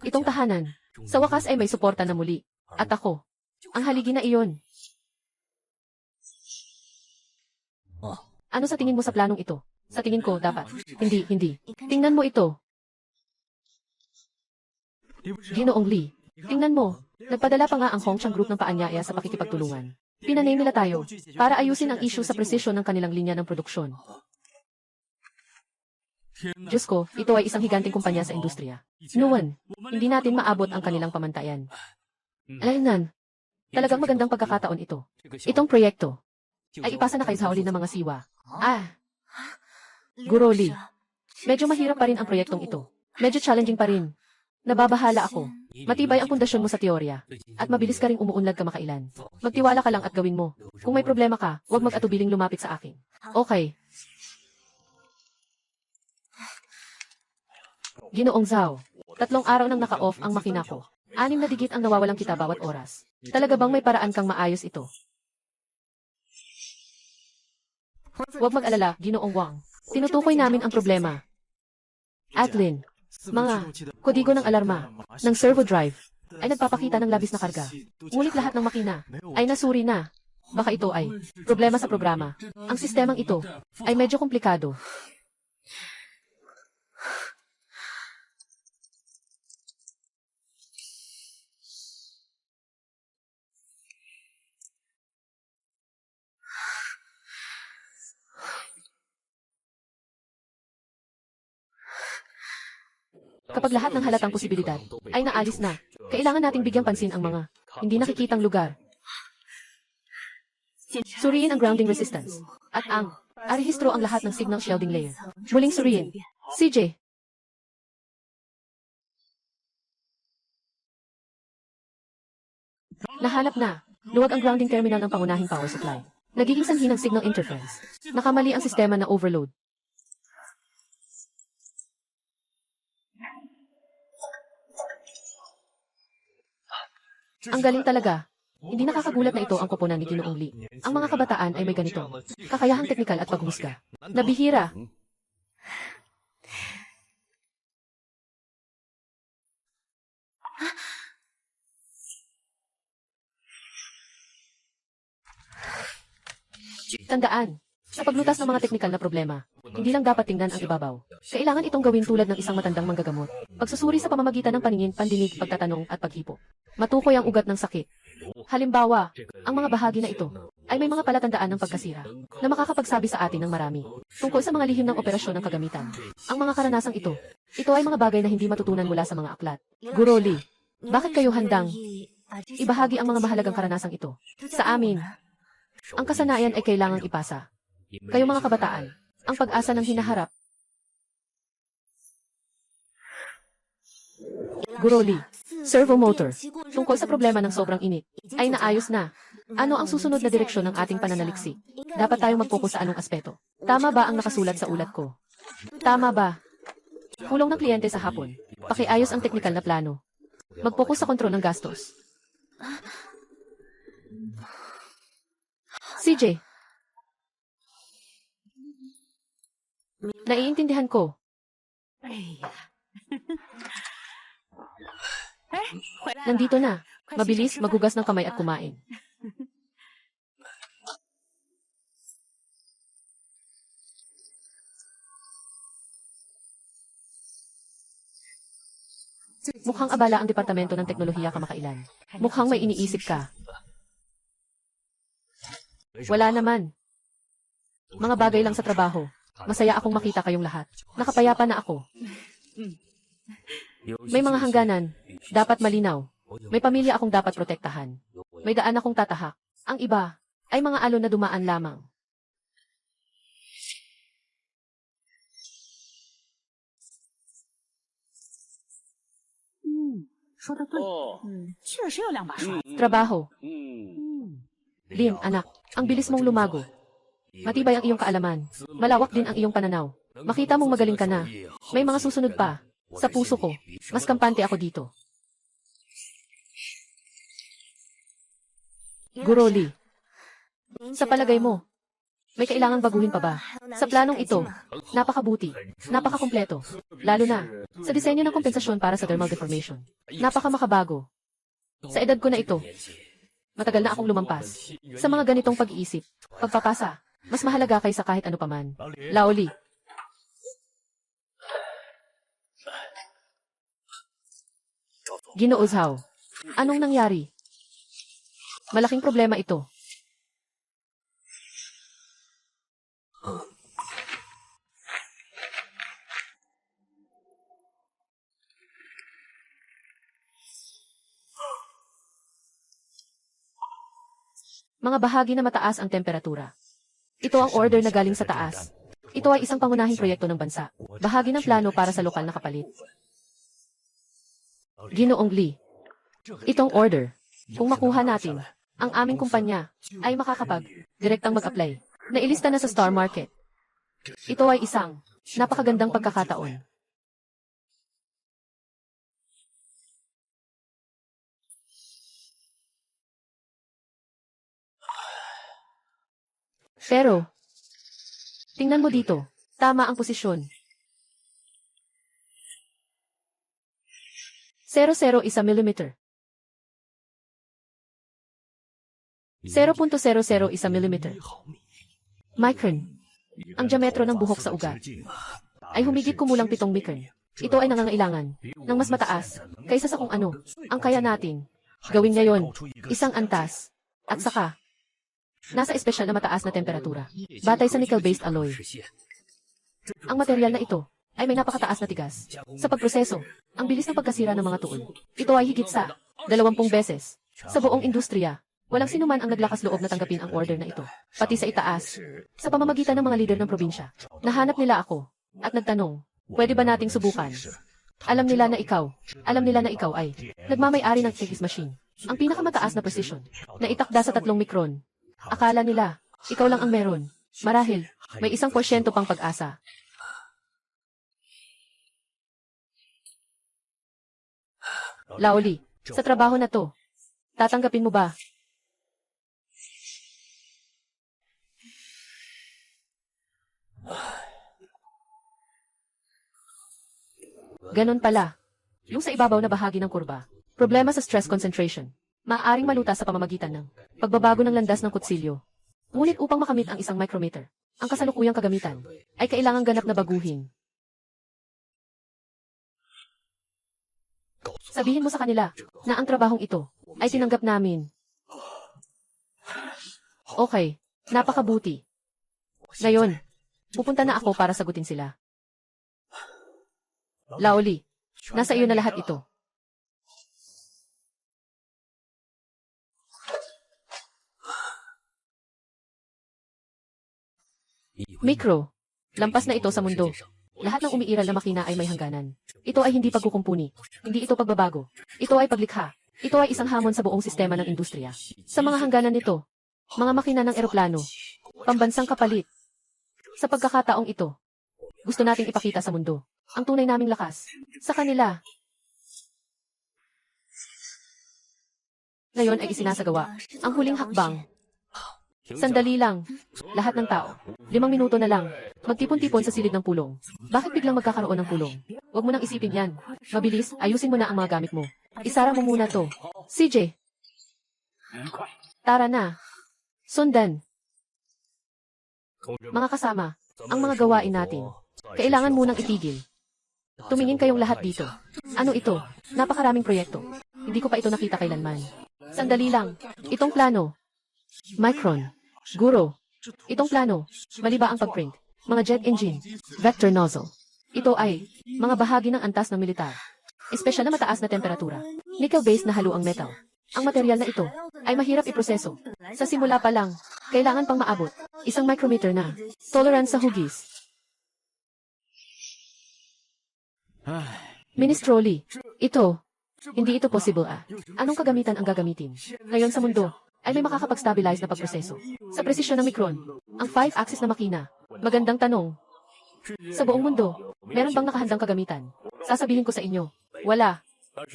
Itong tahanan, sa wakas ay may suporta na muli. At ako, ang haligi na iyon. Ano sa tingin mo sa planong ito? Sa tingin ko, dapat. Hindi. Tingnan mo ito. Ginoong Lee, tingnan mo. Nagpadala pa nga ang Hongchang Group ng paanyaya sa pakikipagtulungan. Pinanay nila tayo para ayusin ang issue sa presisyon ng kanilang linya ng produksyon. Diyos ko, ito ay isang higanting kumpanya sa industriya. Noon, hindi natin maabot ang kanilang pamantayan. Alaynan, talagang magandang pagkakataon ito. Itong proyekto ay ipasa na kay Zhao Lin ng mga siwa. Guro Lee, medyo mahirap pa rin ang proyektong ito. Medyo challenging pa rin. Nababahala ako. Matibay ang pundasyon mo sa teorya. At mabilis ka ring umuunlad kamakailan. Magtiwala ka lang at gawin mo. Kung may problema ka, huwag mag-atubiling lumapit sa akin. Okay. Ginoong Zhao, 3 araw nang naka-off ang makina ko. 6 na digit ang nawawalang kita bawat oras. Talaga bang may paraan kang maayos ito? Huwag mag-alala, Ginoong Wang. Tinutukoy namin ang problema. Atlin, mga kodigo ng alarma, ng servo drive, ay nagpapakita ng labis na karga. Ngunit lahat ng makina ay nasuri na. Baka ito ay problema sa programa. Ang sistemang ito ay medyo komplikado. Kapag lahat ng halatang posibilidad ay naalis na, kailangan nating bigyang pansin ang mga hindi nakikitang lugar. Suriin ang grounding resistance at arehistro ang lahat ng signal shielding layer. Muling suriin. CJ. Nahanap na. Luwag ang grounding terminal ng pangunahing power supply. Nagiging sanhi ng signal interference. Nakamali ang sistema na overload. Ang galing talaga. Hindi nakakagulat na ito ang koponan ni Ginoong Lee. Ang mga kabataan ay may ganito. Kakayahang teknikal at paghusga. Nabihira. Tandaan, sa paglutas ng mga teknikal na problema, hindi lang dapat tingnan ang ibabaw. Kailangan itong gawin tulad ng isang matandang manggagamot. Pagsusuri sa pamamagitan ng paningin, pandinig, pagtatanong at paghipo. Matukoy ang ugat ng sakit. Halimbawa, ang mga bahagi na ito ay may mga palatandaan ng pagkasira na makakapagsabi sa atin ng marami tungkol sa mga lihim ng operasyon ng kagamitan. Ang mga karanasang ito ay mga bagay na hindi matutunan mula sa mga aklat. Guro Lee, bakit kayo handang ibahagi ang mga mahalagang karanasang ito? Sa amin, ang kasanayan ay kailangang ipasa. Kayo mga kabataan, ang pag-asa ng hinaharap. Guro Lee, servo motor, tungkol sa problema ng sobrang init, ay naayos na. Ano ang susunod na direksyon ng ating pananaliksik? Dapat tayong mag-focus sa anong aspeto? Tama ba ang nakasulat sa ulat ko? Tama ba? Kulong ng kliyente sa hapon. Pakiayos ang teknikal na plano. Mag-focus sa kontrol ng gastos. CJ. Naiintindihan ko. Nandito na. Mabilis, maghugas ng kamay at kumain. Mukhang abala ang Departamento ng Teknolohiya kamakailan. Mukhang may iniisip ka. Wala naman. Mga bagay lang sa trabaho. Masaya akong makita kayong lahat. Nakapayapa na ako. May mga hangganan. Dapat malinaw. May pamilya akong dapat protektahan. May daan akong tatahak. Ang iba ay mga alon na dumaan lamang. Trabaho. Lin, anak, ang bilis mong lumago. Matibay ang iyong kaalaman. Malawak din ang iyong pananaw. Makita mong magaling ka na. May mga susunod pa. Sa puso ko, mas kampante ako dito. Guro Lee, Sa palagay mo, may kailangang baguhin pa ba? Sa planong ito, napakabuti, napakakumpleto, lalo na sa disenyo ng kompensasyon para sa thermal deformation. Napakamakabago. Sa edad ko na ito, matagal na akong lumampas. Sa mga ganitong pag-iisip, pagpapasa, mas mahalaga kaysa kahit ano paman. Laoli. Ginoo Zhao, anong nangyari? Malaking problema ito. Mga bahagi na mataas ang temperatura. Ito ang order na galing sa taas. Ito ay isang pangunahing proyekto ng bansa. Bahagi ng plano para sa lokal na kapalit. Ginoong Lee, itong order, kung makuha natin, ang aming kumpanya ay direktang mag-apply. Nailista na sa Star Market. Ito ay isang napakagandang pagkakataon. Pero, tingnan mo dito, tama ang posisyon. 0.01 mm. 0.001 mm. Micron. Ang diametro ng buhok sa ugat ay humigit kumulang 7 micron. Ito ay nangangailangan ng mas mataas kaysa sa kung ano ang kaya natin gawin ngayon. Isang antas at saka nasa espesyal na mataas na temperatura batay sa nickel-based alloy. Ang material na ito ay may napakataas na tigas. Sa pagproseso, ang bilis ng pagkasira ng mga tuon. Ito ay higit sa 20 beses. Sa buong industriya, walang sinuman ang naglakas loob na tanggapin ang order na ito. Pati sa itaas, sa pamamagitan ng mga lider ng probinsya. Nahanap nila ako at nagtanong, pwede ba nating subukan? Alam nila na ikaw ay nagmamay-ari ng X machine. Ang pinakamataas na precision na itakda sa 3 mikron. Akala nila, ikaw lang ang meron. Marahil, may 1% pang pag-asa. Laoli, sa trabaho na to, tatanggapin mo ba? Ganon pala. Yung sa ibabaw na bahagi ng kurba. Problema sa stress concentration. Maaaring malutas sa pamamagitan ng pagbabago ng landas ng kutsilyo. Ngunit upang makamit ang isang micrometer, ang kasalukuyang kagamitan ay kailangang ganap na baguhin. Sabihin mo sa kanila na ang trabahong ito ay tinanggap namin. Okay, napakabuti. Ngayon, pupunta na ako para sagutin sila. Laoli, nasa iyo na lahat ito. Mikro, lampas na ito sa mundo. Lahat ng umiiral na makina ay may hangganan. Ito ay hindi pagkukumpuni. Hindi ito pagbabago. Ito ay paglikha. Ito ay isang hamon sa buong sistema ng industriya. Sa mga hangganan nito, mga makina ng eroplano, pambansang kapalit. Sa pagkakataong ito, gusto nating ipakita sa mundo ang tunay naming lakas. Sa kanila, ngayon ay isinasagawa ang huling hakbang. Sandali lang. Lahat ng tao. 5 minuto na lang. Magtipon-tipon sa silid ng pulong. Bakit biglang magkakaroon ng pulong? Huwag mo nang isipin yan. Mabilis, ayusin mo na ang mga gamit mo. Isara mo muna to. CJ. Tara na. Sundan. Mga kasama, ang mga gawain natin. Kailangan munang itigil. Tumingin kayong lahat dito. Ano ito? Napakaraming proyekto. Hindi ko pa ito nakita kailanman. Sandali lang. Itong plano. Micron. Guro. Itong plano. Mali ba ang pagprint? Mga jet engine. Vector nozzle. Ito ay mga bahagi ng antas ng militar. Espesyal na mataas na temperatura. Nickel-based na haluang metal. Ang material na ito ay mahirap iproseso. Sa simula pa lang, kailangan pang maabot. Isang micrometer na. Tolerance sa hugis. Minestrone. Ito. Hindi ito possible Anong kagamitan ang gagamitin? Ngayon sa mundo, ay may makakapag-stabilize na pagproseso. Sa presisyon ng mikron, ang 5-axis na makina. Magandang tanong. Sa buong mundo, meron bang nakahandang kagamitan? Sasabihin ko sa inyo, wala.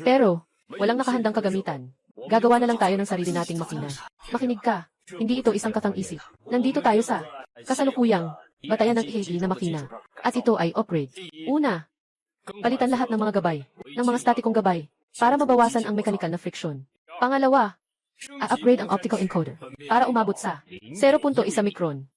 Pero, walang nakahandang kagamitan. Gagawa na lang tayo ng sarili nating makina. Makinig ka. Hindi ito isang katang-isip. Nandito tayo sa kasalukuyang batayan ng EAE na makina. At ito ay upgrade. Una, palitan lahat ng mga gabay, ng mga statikong gabay, para mabawasan ang mechanical na friction. Pangalawa, a-upgrade ang optical encoder para umabot sa 0.1 mikron.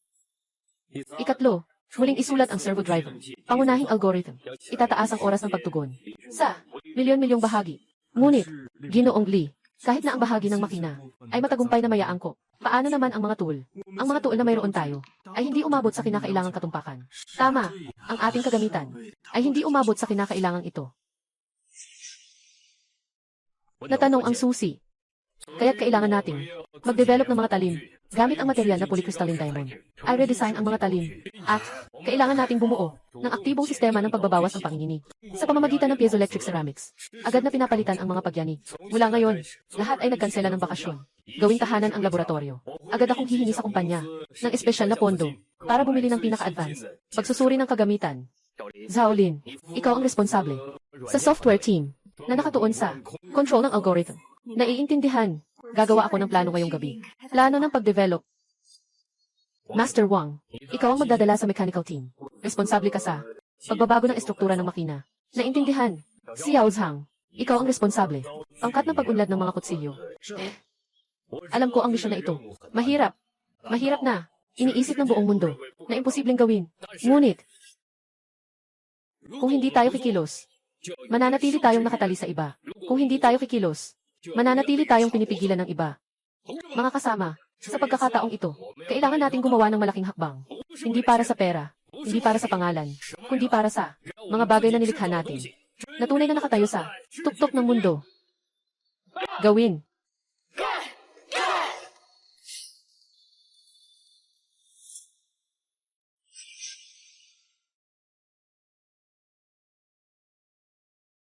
Ikatlo, muling isulat ang servo driver. Pangunahing algorithm. Itataas ang oras ng pagtugon sa milyon-milyong bahagi. Ngunit, Ginoong Lee, kahit na ang bahagi ng makina ay matagumpay na mayaangkop, paano naman ang mga tool? Ang mga tool na mayroon tayo ay hindi umabot sa kinakailangang katumpakan. Tama, ang ating kagamitan ay hindi umabot sa kinakailangang ito. Natanong ang susi. Kaya't kailangan nating mag-develop ng mga talim gamit ang material na polycrystalline diamond. Ay redesign ang mga talim. At kailangan nating bumuo ng aktibong sistema ng pagbabawas ng panginginig. Sa pamamagitan ng piezoelectric ceramics, agad na pinapalitan ang mga pagyani. Mula ngayon, lahat ay nagkansela ng bakasyon. Gawing tahanan ang laboratorio. Agad akong hihingi sa kumpanya ng espesyal na pondo para bumili ng pinaka-advanced pagsusuri ng kagamitan. Zaolin, ikaw ang responsable sa software team na nakatuon sa control ng algorithm. Naiintindihan. Gagawa ako ng plano ngayong gabi. Plano ng pag-develop. Master Wang, ikaw ang magdadala sa mechanical team. Responsable ka sa pagbabago ng estruktura ng makina. Naintindihan. Xiao Zhang, ikaw ang responsable. Pangkat ng pag-unlad ng mga kutsilyo. Alam ko ang misyon na ito. Mahirap. Mahirap na. Iniisip ng buong mundo na imposibleng gawin. Ngunit, kung hindi tayo kikilos, mananatili tayong nakatali sa iba. Kung hindi tayo kikilos, mananatili tayong pinipigilan ng iba. Mga kasama, sa pagkakataong ito, kailangan nating gumawa ng malaking hakbang. Hindi para sa pera, hindi para sa pangalan, kundi para sa mga bagay na nilikha natin. Na tunay na nakatayo sa tuktok ng mundo. Gawin.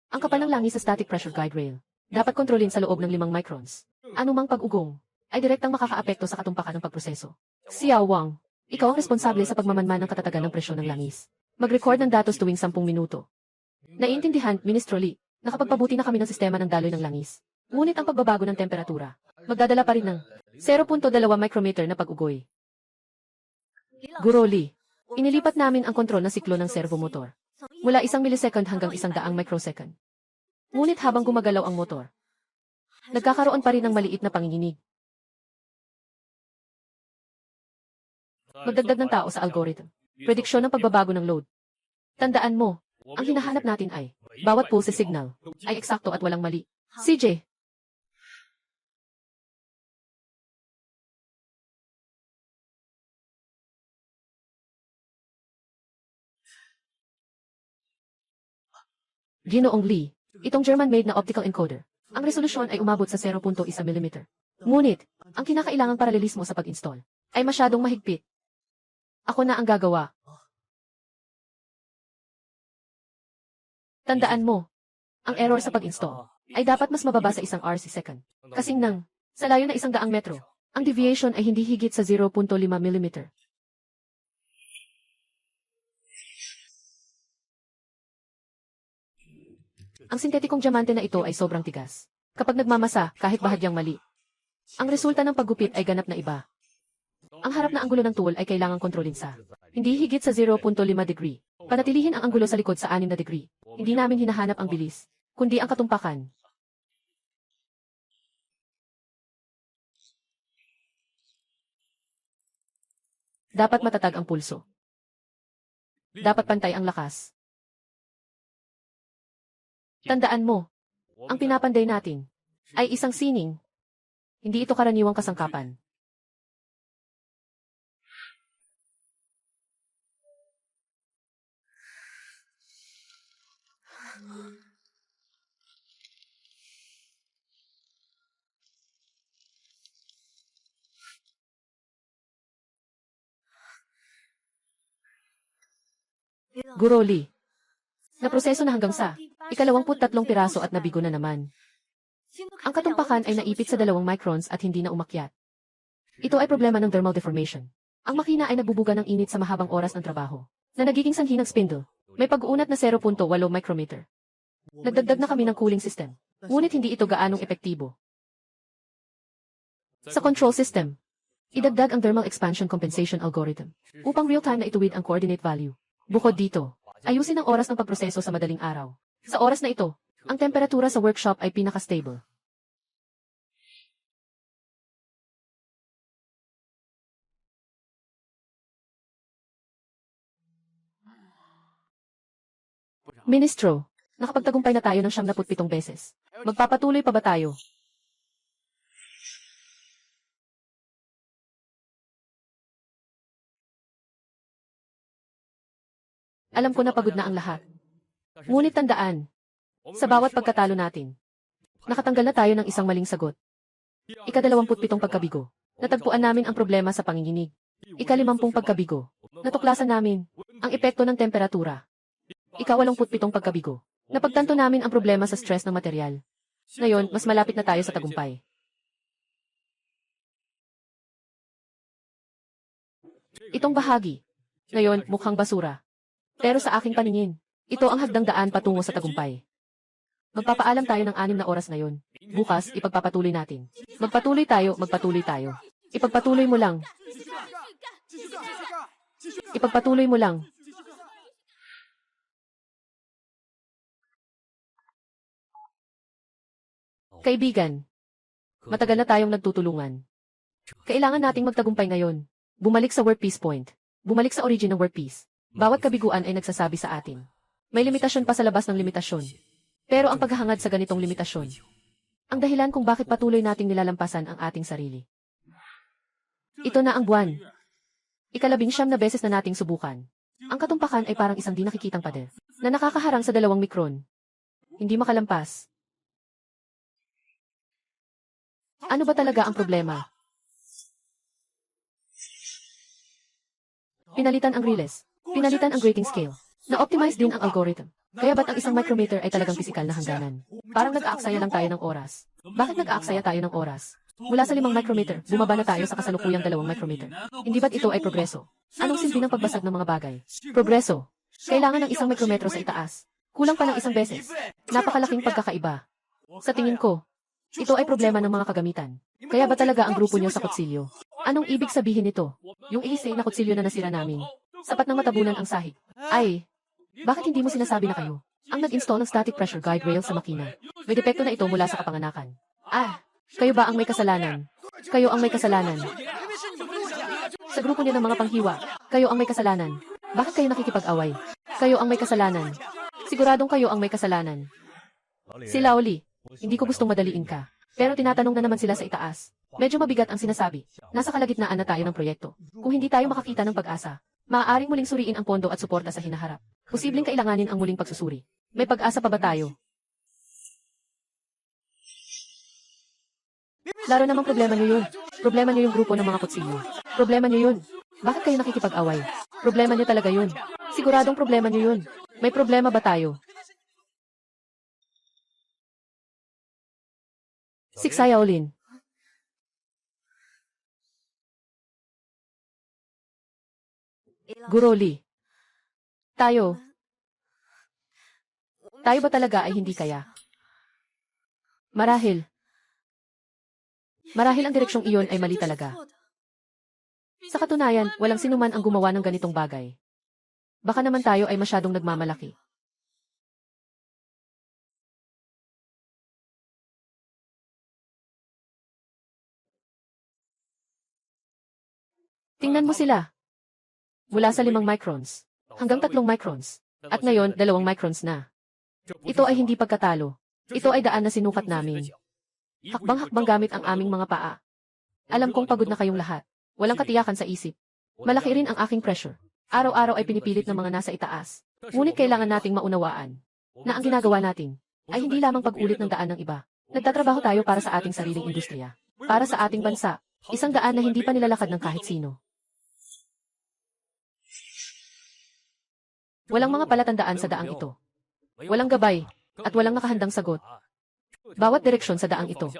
Ang kapal ng langis sa static pressure guide rail dapat kontrolin sa loob ng 5 microns. Anumang pag-ugong ay direktang makakaapekto sa katumpakan ng pagproseso. Xiao Wang, ikaw ang responsable sa pagmamanman ng katatagan ng presyon ng langis. Mag-record ng datos tuwing 10 minuto. Naiintindihan, Ministro Lee, nakapagpabuti na kami ng sistema ng daloy ng langis. Ngunit ang pagbabago ng temperatura, magdadala pa rin ng 0.2 micrometer na pag-ugoy. Guro Lee, inilipat namin ang kontrol ng siklo ng servomotor. Mula 1 millisecond hanggang 100 microsecond. Ngunit habang gumagalaw ang motor, nagkakaroon pa rin ng maliit na panginginig. Magdagdag ng tao sa algorithm. Prediksyon ng pagbabago ng load. Tandaan mo, ang hinahanap natin ay, bawat pulse signal, ay eksakto at walang mali. CJ. Ginoong Lee, itong German-made na optical encoder. Ang resolusyon ay umabot sa 0.1 mm. Ngunit, ang kinakailangang paralelismo sa pag-install ay masyadong mahigpit. Ako na ang gagawa. Tandaan mo, ang error sa pag-install ay dapat mas mababa sa 1 RC/second. Kasing nang, sa layo na 100 metro, ang deviation ay hindi higit sa 0.5 mm. Ang sintetikong diamante na ito ay sobrang tigas. Kapag nagmamasa, kahit bahagyang mali. Ang resulta ng paggupit ay ganap na iba. Ang harap na anggulo ng tool ay kailangang kontrolin sa hindi higit sa 0.5 degree. Panatilihin ang anggulo sa likod sa 6 na degree. Hindi namin hinahanap ang bilis, kundi ang katumpakan. Dapat matatag ang pulso. Dapat pantay ang lakas. Tandaan mo, ang pinapanday natin ay isang sining. Hindi ito karaniwang kasangkapan. Guro Lee, naproseso na hanggang sa 23 piraso at nabigo na naman. Ang katumpakan ay naipit sa 2 microns at hindi na umakyat. Ito ay problema ng thermal deformation. Ang makina ay nagbubuga ng init sa mahabang oras ng trabaho, na nagiging sanhi ng spindle. May pag-uunat na 0.8 micrometer. Nagdagdag na kami ng cooling system, ngunit hindi ito gaanong epektibo. Sa control system, Idagdag ang thermal expansion compensation algorithm upang real-time na ituwid ang coordinate value. Bukod dito, ayusin ang oras ng pagproseso sa madaling araw. Sa oras na ito, ang temperatura sa workshop ay pinaka-stable. Ministro, nakapagtagumpay na tayo ng 77 beses. Magpapatuloy pa ba tayo? Alam ko na pagod na ang lahat. Ngunit tandaan, sa bawat pagkatalo natin, nakatanggal na tayo ng isang maling sagot. Ika-27 pagkabigo. Natagpuan namin ang problema sa panginginig. Ika-50 pagkabigo. Natuklasan namin ang epekto ng temperatura. Ika-87 pagkabigo. Napagtanto namin ang problema sa stress ng material. Ngayon, mas malapit na tayo sa tagumpay. Itong bahagi, ngayon mukhang basura. Pero sa aking paningin, ito ang hagdang daan patungo sa tagumpay. Magpapaalam tayo ng 6 na oras ngayon. Bukas, ipagpapatuloy natin. Magpatuloy tayo, magpatuloy tayo. Ipagpatuloy mo lang. Ipagpatuloy mo lang. Kaibigan, matagal na tayong nagtutulungan. Kailangan nating magtagumpay ngayon. Bumalik sa workpiece point. Bumalik sa origin ng workpiece. Bawat kabiguan ay nagsasabi sa atin. May limitasyon pa sa labas ng limitasyon. Pero ang paghahangad sa ganitong limitasyon, ang dahilan kung bakit patuloy nating nilalampasan ang ating sarili. Ito na ang buwan. Ika-19 na beses na nating subukan. Ang katumpakan ay parang isang di nakikitang pader na nakakaharang sa 2 mikron. Hindi makalampas. Ano ba talaga ang problema? Pinalitan ang relays. Pinalitan ang grading scale. Na-optimize din ang algorithm. Kaya ba't ang isang micrometer ay talagang pisikal na hangganan? Parang nag-aaksaya lang tayo ng oras. Bakit nag-aaksaya tayo ng oras? Mula sa 5 micrometer, bumaba na tayo sa kasalukuyang 2 micrometer. Hindi ba't ito ay progreso? Anong silbi ng pagbasag ng mga bagay? Progreso. Kailangan ng 1 mikrometro sa itaas. Kulang pa ng 1 beses. Napakalaking pagkakaiba. Sa tingin ko, ito ay problema ng mga kagamitan. Kaya ba talaga ang grupo niyo sa kutsilyo? Anong ibig sabihin nito? Yung ihisay na kutsilyo na nasira namin. Sapat nang matabunan ang sahig. Ay, bakit hindi mo sinasabi na kayo ang nag-install ng static pressure guide rail sa makina? May depekto na ito mula sa kapanganakan. Kayo ba ang may kasalanan? Kayo ang may kasalanan. Sa grupo niyo ng mga panghiwa, kayo ang may kasalanan. Bakit kayo nakikipag-away? Kayo ang may kasalanan. Siguradong kayo ang may kasalanan. Si Laoli, hindi ko gustong madaliin ka. Pero tinatanong na naman sila sa itaas. Medyo mabigat ang sinasabi. Nasa kalagitnaan na tayo ng proyekto. Kung hindi tayo makakita ng pag-asa, maaaring muling suriin ang pondo at suporta sa hinaharap. Posibleng kailanganin ang muling pagsusuri. May pag-asa pa ba tayo? Laro namang problema niyo yun. Problema niyo yung grupo ng mga kutsilyo. Problema niyo yun. Bakit kayo nakikipag-away? Problema niyo talaga yun. Siguradong problema niyo yun. May problema ba tayo? Siksayaolin. Guroli. Tayo ba talaga ay hindi kaya? Marahil ang direksyong iyon ay mali talaga. Sa katunayan, walang sinuman ang gumawa ng ganitong bagay. Baka naman tayo ay masyadong nagmamalaki. Tingnan mo sila. Mula sa 5 microns hanggang 3 microns. At ngayon, 2 microns na. Ito ay hindi pagkatalo. Ito ay daan na sinukat namin. Hakbang-hakbang gamit ang aming mga paa. Alam kong pagod na kayong lahat. Walang katiyakan sa isip. Malaki rin ang aking pressure. Araw-araw ay pinipilit ng mga nasa itaas. Ngunit kailangan nating maunawaan na ang ginagawa natin ay hindi lamang pag-ulit ng daan ng iba. Nagtatrabaho tayo para sa ating sariling industriya. Para sa ating bansa. Isang daan na hindi pa nilalakad ng kahit sino. Walang mga palatandaan sa daang ito. Walang gabay, at walang nakahandang sagot. Bawat direksyon sa daang ito,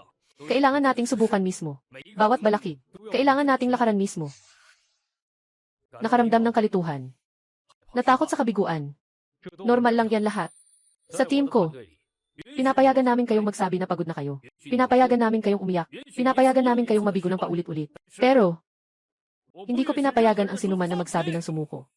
kailangan nating subukan mismo. Bawat balakid, kailangan nating lakaran mismo. Nakaramdam ng kalituhan. Natakot sa kabiguan. Normal lang yan lahat. Sa team ko, pinapayagan namin kayong magsabi na pagod na kayo. Pinapayagan namin kayong umiyak. Pinapayagan namin kayong mabigo ng paulit-ulit. Pero, Hindi ko pinapayagan ang sinuman na magsabi ng sumuko.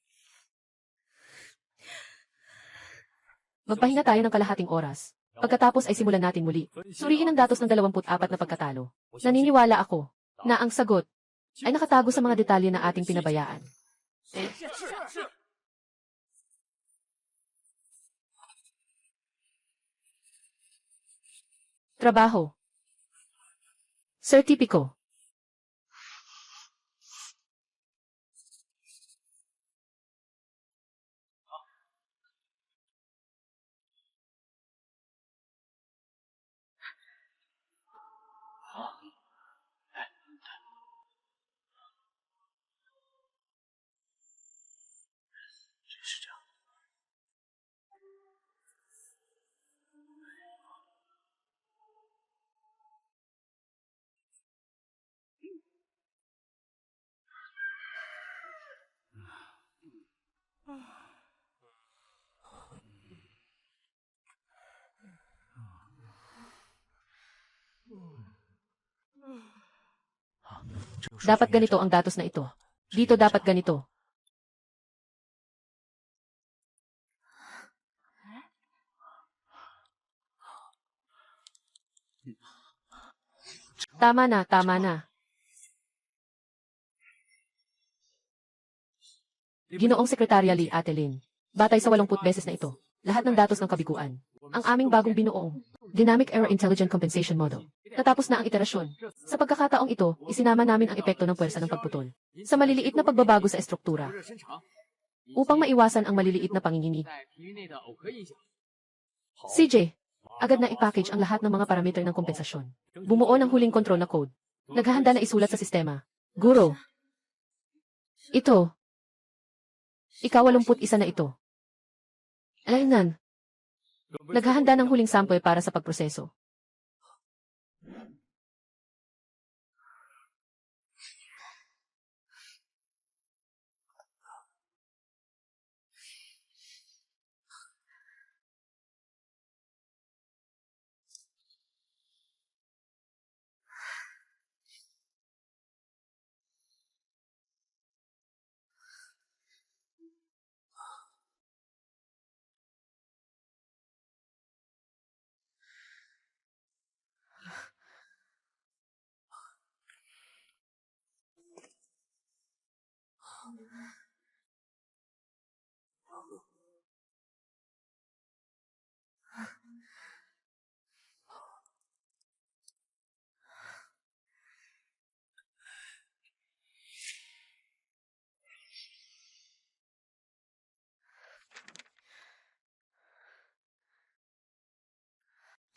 Magpahinga tayo ng kalahating oras. Pagkatapos ay simulan natin muli. Suriin ang datos ng 24 na pagkatalo. Naniniwala ako na ang sagot ay nakatago sa mga detalye na ating pinabayaan. Trabaho. Sertipiko. Dapat ganito ang datos na ito. Dito dapat ganito. Tama na, tama na. Ginoong Sekretarya Lee Atelin. Batay sa 80 beses na ito, lahat ng datos ng kabiguan. Ang aming bagong binuong Dynamic Error Intelligent Compensation Model. Natapos na ang iterasyon. Sa pagkakataong ito, isinama namin ang epekto ng puwersa ng pagputol sa maliliit na pagbabago sa estruktura upang maiwasan ang maliliit na panginginig. CJ, agad na i-package ang lahat ng mga parameter ng kompensasyon. Bumuo ng huling kontrol na code. Naghahanda na isulat sa sistema. Guro. Ito. Ika-81 na ito. Alaynan. Naghahanda ng huling sample para sa pagproseso.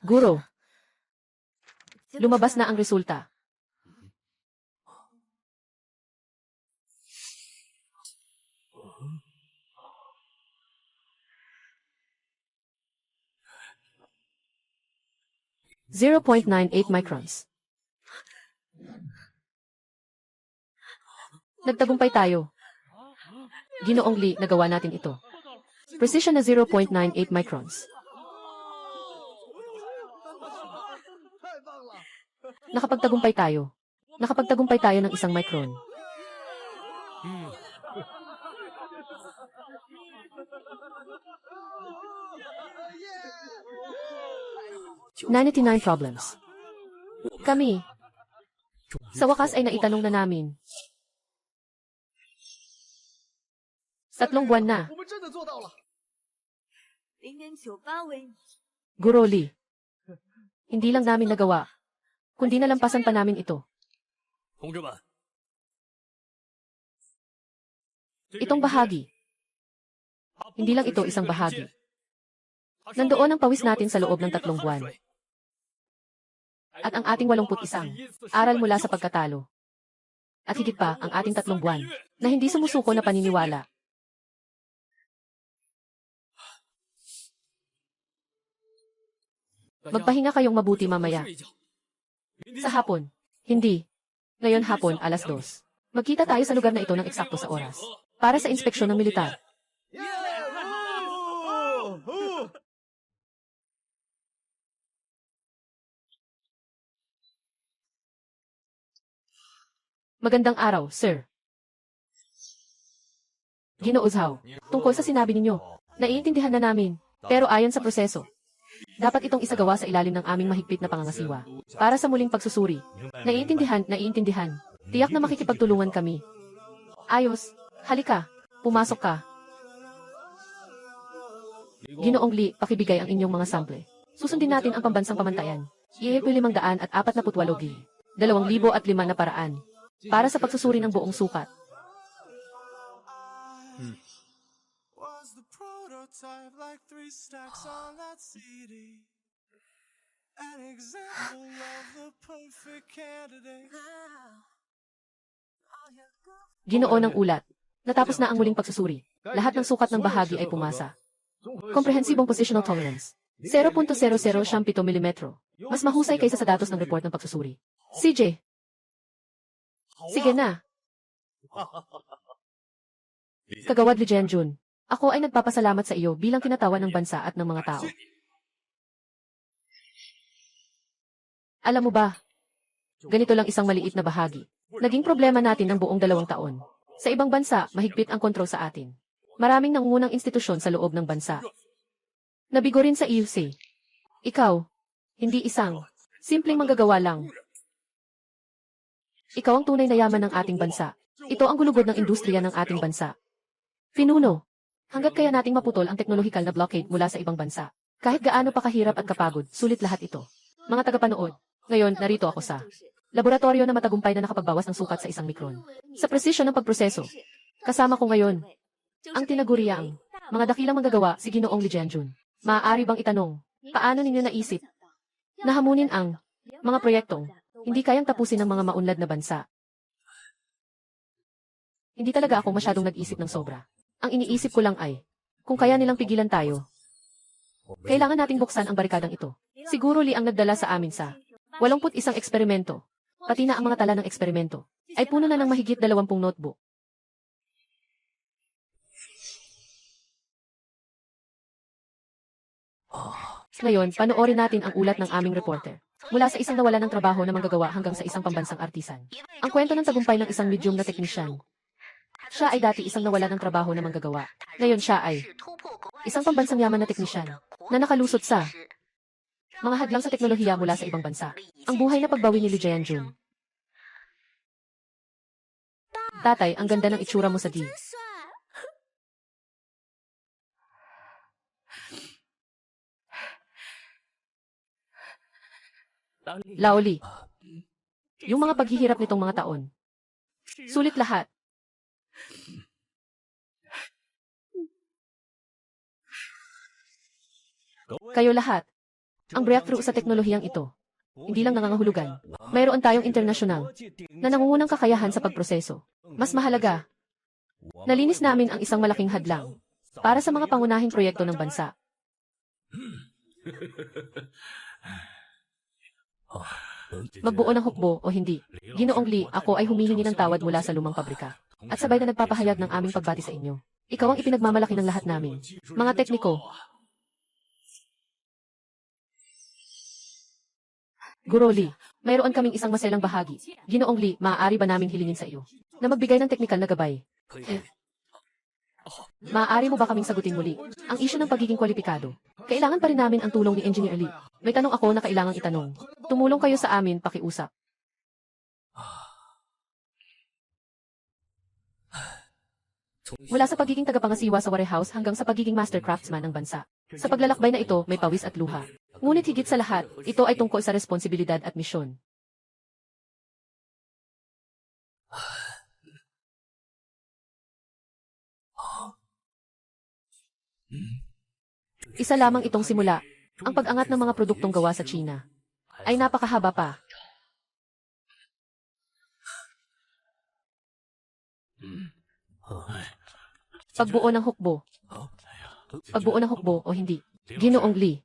Guro. Lumabas na ang resulta. .98 microns. Nagtagumpay tayo. Ginoong Lee, nagawa natin ito. Precision na 0.98 microns. Nakapagtagumpay tayo. Nakapagtagumpay tayo ng 1 micron. .99 problems. Kami. Sa wakas ay naitanong na namin. 3 buwan na. Guro Lee. Hindi lang namin nagawa, kundi nalampasan pa namin ito. Itong bahagi. Hindi lang ito isang bahagi. Nandoon ang pawis natin sa loob ng 3 buwan. At ang ating 81 aral mula sa pagkatalo. At higit pa ang ating 3 buwan na hindi sumusuko na paniniwala. Magpahinga kayong mabuti mamaya. Sa hapon. Hindi. Ngayon hapon, 2:00. Magkita tayo sa lugar na ito ng eksakto sa oras. Para sa inspeksyon ng militar. Magandang araw, sir. Ginoo Zhao, tungkol sa sinabi ninyo, naiintindihan na namin, pero ayon sa proseso, dapat itong isagawa sa ilalim ng aming mahigpit na pangangasiwa. Para sa muling pagsusuri. Naiintindihan. Tiyak na makikipagtulungan kami. Ayos, halika, pumasok ka. Ginoong Li, pakibigay ang inyong mga sample. Susundin natin ang pambansang pamantayan. IEP 548 Gi. 2,005 na paraan. Para sa pagsusuri ng buong sukat. Was the prototype like 3 stacks on that CD? An example of the perfect candidate. Ginoo ng ulat. Natapos na ang muling pagsusuri. Lahat ng sukat ng bahagi ay pumasa. Komprehensibong positional tolerance. 0.00 mm. Mas mahusay kaysa sa datos ng report ng pagsusuri. CJ. Sige na. Kagawad Li Jianjun. Ako ay nagpapasalamat sa iyo bilang kinatawan ng bansa at ng mga tao. Alam mo ba, ganito lang isang maliit na bahagi. Naging problema natin ng buong 2 taon. Sa ibang bansa, mahigpit ang kontrol sa atin. Maraming nangungunang institusyon sa loob ng bansa. Nabigo rin sa EUC. Ikaw, hindi isang, simpleng manggagawa lang. Ikaw ang tunay na yaman ng ating bansa. Ito ang gulugod ng industriya ng ating bansa. Pinuno, hanggat kaya nating maputol ang teknolohikal na blockade mula sa ibang bansa. Kahit gaano pa kahirap at kapagod, sulit lahat ito. Mga tagapanood, ngayon narito ako sa laboratorio na matagumpay na nakapagbawas ng sukat sa 1 mikron. Sa presisyon ng pagproseso, kasama ko ngayon ang tinaguriang mga dakilang manggagawa si Ginoong Li Jianjun. Maaari bang itanong, paano ninyo naisip na hamunin ang mga proyektong hindi kayang tapusin ng mga maunlad na bansa? Hindi talaga ako masyadong nag-isip ng sobra. Ang iniisip ko lang ay, kung kaya nilang pigilan tayo, kailangan nating buksan ang barikadang ito. Siguro Li ang nagdala sa amin sa 81 eksperimento, pati na ang mga tala ng eksperimento, ay puno na ng mahigit 20 notebook. Ngayon, panoorin natin ang ulat ng aming reporter. Mula sa isang nawala ng trabaho na manggagawa hanggang sa isang pambansang artisan. Ang kwento ng tagumpay ng isang medium na teknisyan. Siya ay dati isang nawala ng trabaho na manggagawa. Ngayon siya ay isang pambansang yaman na teknisyan na nakalusot sa mga hadlang sa teknolohiya mula sa ibang bansa. Ang buhay na pagbawi ni Li Jianjun. Tatay, ang ganda ng itsura mo sa di. Laoli. Yung mga paghihirap nitong mga taon. Sulit lahat. Kayo lahat. Ang breakthrough sa teknolohiyang ito. Hindi lang nangangahulugan. Mayroon tayong internasyonal na nangungunang kakayahan sa pagproseso. Mas mahalaga, nalinis namin ang isang malaking hadlang para sa mga pangunahing proyekto ng bansa. Magbuo ng hukbo o hindi. Ginoong Li, ako ay humihingi ng tawad mula sa lumang pabrika. At sabay na nagpapahayag ng aming pagbati sa inyo. Ikaw ang ipinagmamalaki ng lahat namin. Mga tekniko. Guro Li, mayroon kaming isang maselang bahagi. Ginoong Li, maaari ba naming hilingin sa iyo na magbigay ng teknikal na gabay? Maaari mo ba kaming sagutin muli ang isyu ng pagiging kwalipikado? Kailangan pa rin namin ang tulong ni Engineer Li. May tanong ako na kailangang itanong. Tumulong kayo sa amin, pakiusap. Mula sa pagiging tagapangasiwa sa warehouse hanggang sa pagiging master craftsman ng bansa. Sa paglalakbay na ito, may pawis at luha. Ngunit higit sa lahat, ito ay tungkol sa responsibilidad at misyon. Isa lamang itong simula. Ang pag-angat ng mga produktong gawa sa China ay napakahaba pa. Pagbuo ng hukbo. Pagbuo ng hukbo o hindi. Ginoong Li.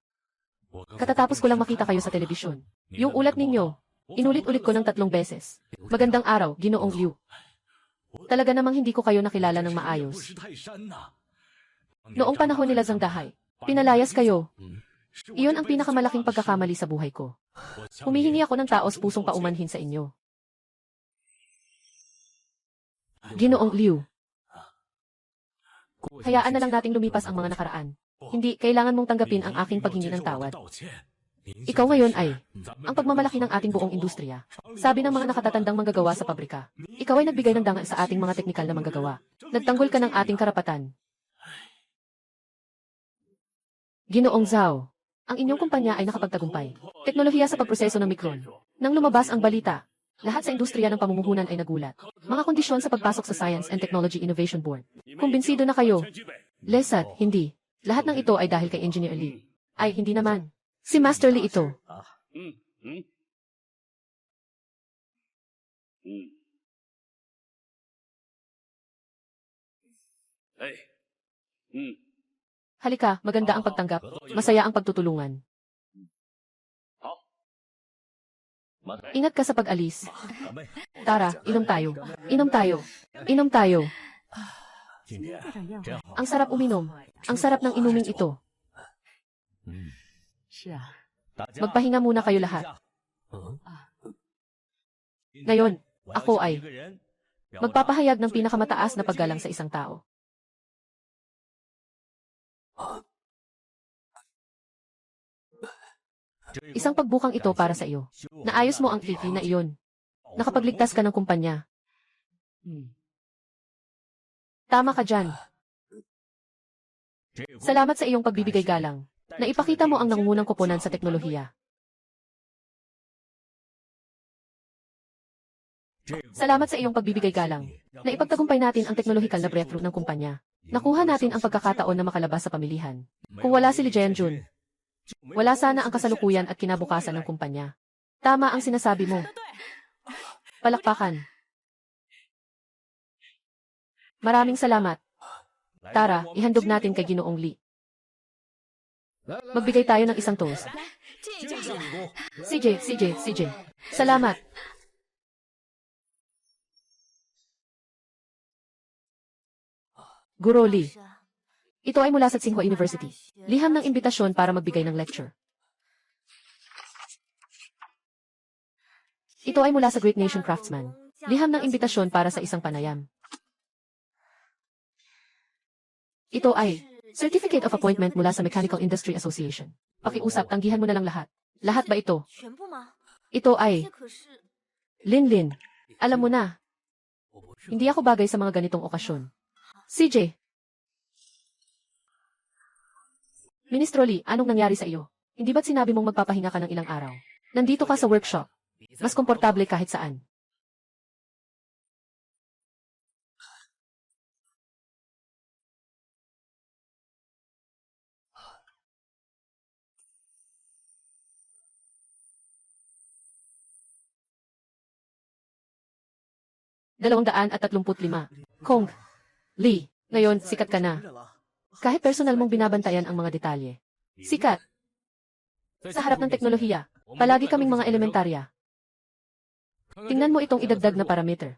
Katatapos ko lang makita kayo sa telebisyon. Yung ulat ninyo, inulit-ulit ko ng 3 beses. Magandang araw, Ginoong Liu. Talaga namang hindi ko kayo nakilala ng maayos. Noong panahon nila Zhang Dahai, pinalayas kayo. Iyon ang pinakamalaking pagkakamali sa buhay ko. Humihingi ako ng taos pusong paumanhin sa inyo. Ginoong Liu. Hayaan na lang nating lumipas ang mga nakaraan. Hindi, kailangan mong tanggapin ang aking paghingi ng tawad. Ikaw ngayon ay ang pagmamalaki ng ating buong industriya. Sabi ng mga nakatatandang manggagawa sa pabrika. Ikaw ay nagbigay ng dangal sa ating mga teknikal na manggagawa. Nagtanggol ka ng ating karapatan. Ginoong Zhao, ang inyong kumpanya ay nakapagtagumpay. Teknolohiya sa pagproseso ng mikron. Nang lumabas ang balita, lahat sa industriya ng pamumuhunan ay nagulat. Mga kondisyon sa pagpasok sa Science and Technology Innovation Board. Kumbinsido na kayo. Lesat, hindi. Lahat ng ito ay dahil kay Engineer Lee. Ay, hindi naman. Si Master Lee ito. Halika, maganda ang pagtanggap. Masaya ang pagtutulungan. Ingat ka sa pag-alis. Tara, inom tayo. Inom tayo. Inom tayo. Ang sarap uminom. Ang sarap ng inuming ito. Magpahinga muna kayo lahat. Ngayon, ako ay magpapahayag ng pinakamataas na paggalang sa isang tao. Isang pagbukang ito para sa iyo. Naayos mo ang kiki na iyon. Nakapagligtas ka ng kumpanya. Tama ka dyan. Salamat sa iyong pagbibigay galang. Naipakita mo ang nangungunang koponan sa teknolohiya. Salamat sa iyong pagbibigay galang. Naipagtagumpay natin ang teknolohikal na breakthrough ng kumpanya. Nakuha natin ang pagkakataon na makalabas sa pamilihan. Kung wala si Lee Jianjun, wala sana ang kasalukuyan at kinabukasan ng kumpanya. Tama ang sinasabi mo. Palakpakan. Maraming salamat. Tara, ihandog natin kay Ginoong Lee. Magbigay tayo ng isang toast. CJ. Salamat. Guro Lee. Ito ay mula sa Tsinghua University. Liham ng imbitasyon para magbigay ng lecture. Ito ay mula sa Great Nation Craftsman. Liham ng imbitasyon para sa isang panayam. Ito ay Certificate of Appointment mula sa Mechanical Industry Association. Pakiusap, tanggihan mo na lang lahat. Lahat ba ito? Ito ay Lin. Alam mo na. Hindi ako bagay sa mga ganitong okasyon. CJ. Ministro Lee, anong nangyari sa iyo? Hindi ba't sinabi mong magpapahinga ka ng ilang araw? Nandito ka sa workshop. Mas komportable kahit saan. $235. Kong. Lee, ngayon, sikat ka na. Kahit personal mong binabantayan ang mga detalye. Sikat. Sa harap ng teknolohiya, palagi kaming mga elementarya. Tingnan mo itong idagdag na parameter.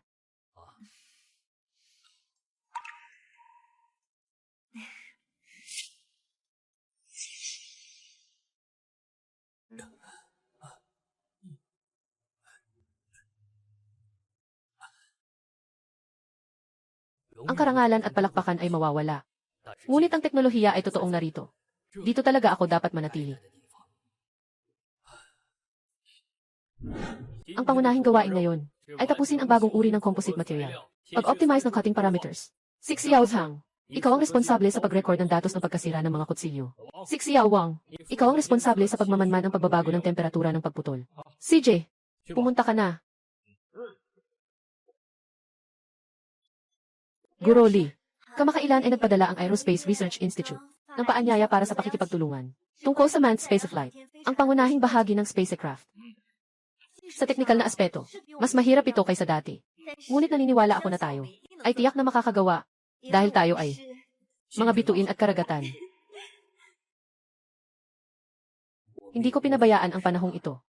Ang karangalan at palakpakan ay mawawala. Ngunit ang teknolohiya ay totoong narito. Dito talaga ako dapat manatili. Ang pangunahing gawain ngayon ay tapusin ang bagong uri ng composite material. Pag-optimize ng cutting parameters. Six Yao Zhang, ikaw ang responsable sa pag-record ng datos ng pagkasira ng mga kutsilyo. Six Yao Wang, ikaw ang responsable sa pagmamanman ng pagbabago ng temperatura ng pagputol. CJ, pumunta ka na. Guro Lee, kamakailan ay nagpadala ang Aerospace Research Institute ng paanyaya para sa pakikipagtulungan tungkol sa manned spaceflight, ang pangunahing bahagi ng spacecraft. Sa teknikal na aspeto, mas mahirap ito kaysa dati. Ngunit naniniwala ako na tayo ay tiyak na makakagawa dahil tayo ay mga bituin at karagatan. Hindi ko pinabayaan ang panahong ito.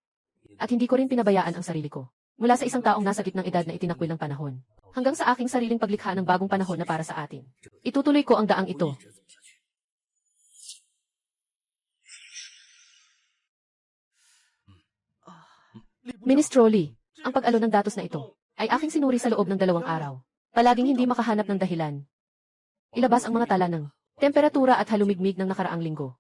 At hindi ko rin pinabayaan ang sarili ko. Mula sa isang taong nasa gitnang edad na itinakwil ng panahon, hanggang sa aking sariling paglikha ng bagong panahon na para sa atin. Itutuloy ko ang daang ito. Ministro Lee, ang pag-alo ng datos na ito ay aking sinuri sa loob ng 2 araw. Palaging hindi makahanap ng dahilan. Ilabas ang mga tala ng temperatura at halumigmig ng nakaraang linggo.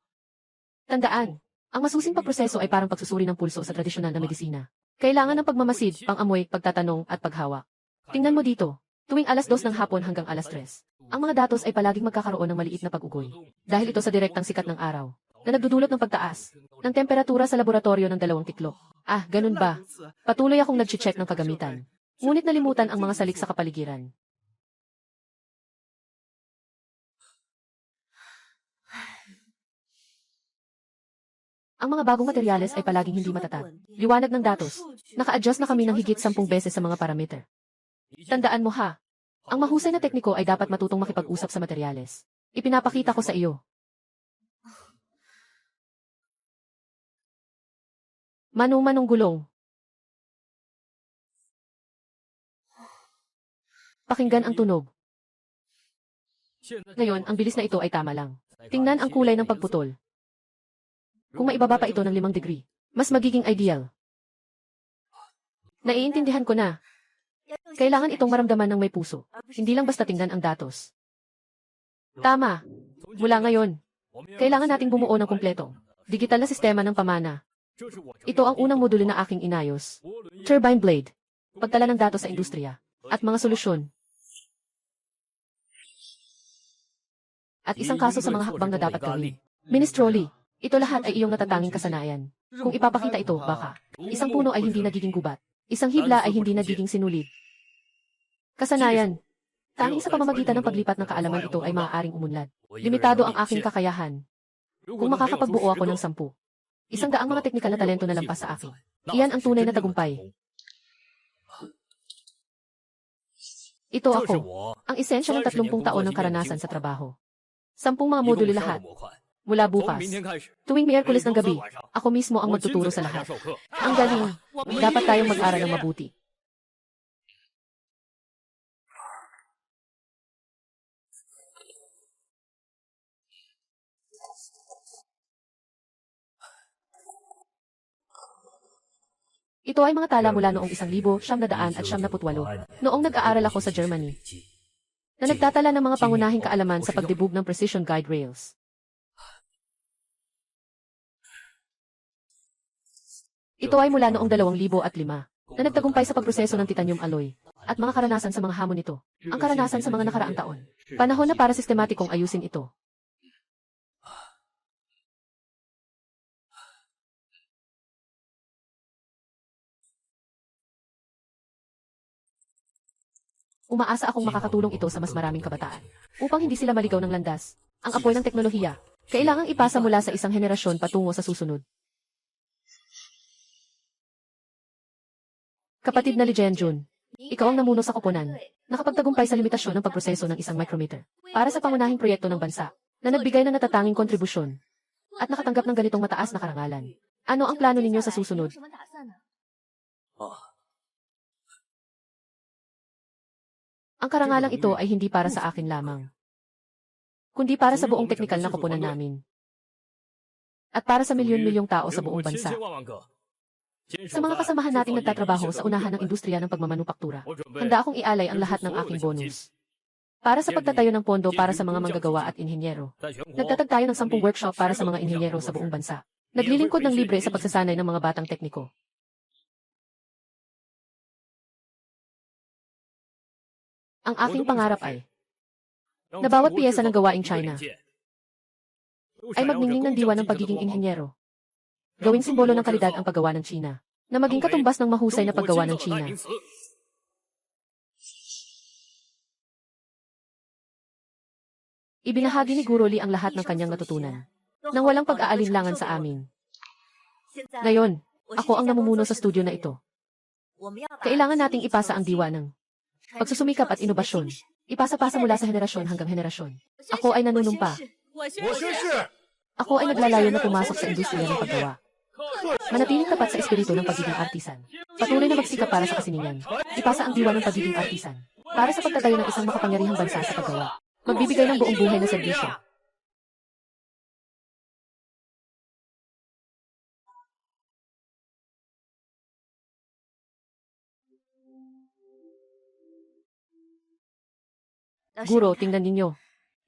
Tandaan, ang masusing pagproseso ay parang pagsusuri ng pulso sa tradisyonal na medisina. Kailangan ng pagmamasid, pang-amoy, pagtatanong, at paghawak. Tingnan mo dito, tuwing alas 2 ng hapon hanggang alas 3, ang mga datos ay palaging magkakaroon ng maliit na pag-ugoy. Dahil ito sa direktang sikat ng araw, na nagdudulot ng pagtaas ng temperatura sa laboratorio ng 2 tiklop. Ah, ganun ba? Patuloy akong nag-check ng kagamitan. Ngunit nalimutan ang mga salik sa kapaligiran. Ang mga bagong materyales ay palaging hindi matatag. Liwanag ng datos. Naka-adjust na kami ng higit 10 beses sa mga parameter. Tandaan mo ha, ang mahusay na tekniko ay dapat matutong makipag-usap sa materyales. Ipinapakita ko sa iyo. Manu-manong gulong. Pakinggan ang tunog. Ngayon, ang bilis na ito ay tama lang. Tingnan ang kulay ng pagputol. Kung maibaba pa ito ng 5 degree, mas magiging ideal. Naiintindihan ko na. Kailangan itong maramdaman ng may puso. Hindi lang basta tingnan ang datos. Tama. Mula ngayon, kailangan nating bumuo ng kumpleto. Digital na sistema ng pamana. Ito ang unang modulo na aking inayos. Turbine blade. Pagtala ng datos sa industriya. At mga solusyon. At isang kaso sa mga hakbang na dapat gawin. Minestrone. Ito lahat ay iyong natatanging kasanayan. Kung ipapakita ito, baka isang puno ay hindi nagiging gubat. Isang hibla ay hindi nagiging sinulid. Kasanayan. Tanging sa pamamagitan ng paglipat ng kaalaman ito ay maaaring umunlad. Limitado ang aking kakayahan. Kung makakapagbuo ako ng 10, 100 mga teknikal na talento na lampas sa akin. Iyan ang tunay na tagumpay. Ito ako. Ang esensya ng 30 taon ng karanasan sa trabaho. 10 mga modulo lahat. Mula bukas, tuwing Miyerkules ng gabi, ako mismo ang magtuturo sa lahat. Ang galing, dapat tayong mag-aral ng mabuti. Ito ay mga tala mula noong 1998, noong nag-aaral ako sa Germany, na nagtatala ng mga pangunahing kaalaman sa pagdibug ng precision guide rails. Ito ay mula noong 2005 na nagtagumpay sa pagproseso ng titanium alloy at mga karanasan sa mga hamon nito. Ang karanasan sa mga nakaraang taon. Panahon na para sistematikong ayusin ito. Umaasa akong makakatulong ito sa mas maraming kabataan upang hindi sila maligaw ng landas. Ang apoy ng teknolohiya, kailangang ipasa mula sa isang henerasyon patungo sa susunod. Kapatid na Li Jianjun, ikaw ang namuno sa koponan, nakapagtagumpay sa limitasyon ng pagproseso ng isang micrometer para sa pangunahing proyekto ng bansa na nagbigay ng natatanging kontribusyon at nakatanggap ng ganitong mataas na karangalan. Ano ang plano ninyo sa susunod? Ang karangalang ito ay hindi para sa akin lamang, kundi para sa buong teknikal na koponan namin at para sa milyon-milyong tao sa buong bansa. Sa mga kasamahan nating nagtatrabaho sa unahan ng industriya ng pagmamanupaktura, handa akong ialay ang lahat ng aking bonus. Para sa pagtatayo ng pondo para sa mga manggagawa at inhenyero. Nagtatag tayo ng 10 workshop para sa mga inhenyero sa buong bansa. Naglilingkod ng libre sa pagsasanay ng mga batang tekniko. Ang aking pangarap ay, na bawat piyesa ng gawaing China ay magningning ng diwa ng pagiging inhenyero. Gawing simbolo ng kalidad ang paggawa ng China, na maging katumbas ng mahusay na paggawa ng China. Ibinahagi ni Guro Li ang lahat ng kanyang natutunan, nang walang pag-aalinlangan sa amin. Ngayon, ako ang namumuno sa studio na ito. Kailangan nating ipasa ang diwa ng pagsusumikap at inobasyon. Ipasa-pasa mula sa henerasyon hanggang henerasyon. Ako ay nanunumpa. Ako ay naglalayo na pumasok sa industriya ng paggawa. Manatiling tapat sa espiritu ng pagiging artisan. Patuloy na magsikap para sa kasiningan. Ipasa ang diwa ng pagiging artisan. Para sa pagtatayo ng isang makapangyarihang bansa sa paggawa. Magbibigay ng buong buhay na serbisyo. Guro, tingnan ninyo.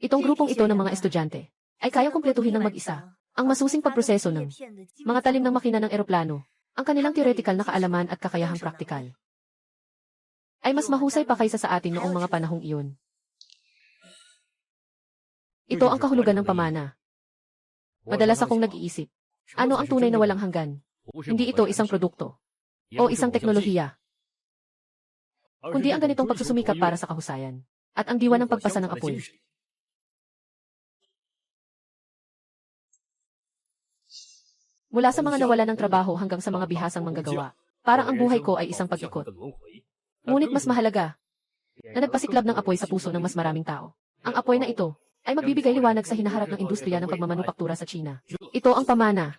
Itong grupong ito ng mga estudyante ay kayang kumpletuhin ng mag-isa ang masusing pagproseso ng mga talim ng makina ng eroplano. Ang kanilang theoretical na kaalaman at kakayahang praktikal ay mas mahusay pa kaysa sa atin noong mga panahong iyon. Ito ang kahulugan ng pamana. Madalas akong nag-iisip, ano ang tunay na walang hanggan? Hindi ito isang produkto o isang teknolohiya, kundi ang ganitong pagsusumikap para sa kahusayan at ang diwa ng pagpasa ng apoy. Mula sa mga nawala ng trabaho hanggang sa mga bihasang manggagawa, parang ang buhay ko ay isang pag-ikot. Ngunit mas mahalaga na nagpasiklab ng apoy sa puso ng mas maraming tao. Ang apoy na ito ay magbibigay liwanag sa hinaharap ng industriya ng pagmamanupaktura sa China. Ito ang pamana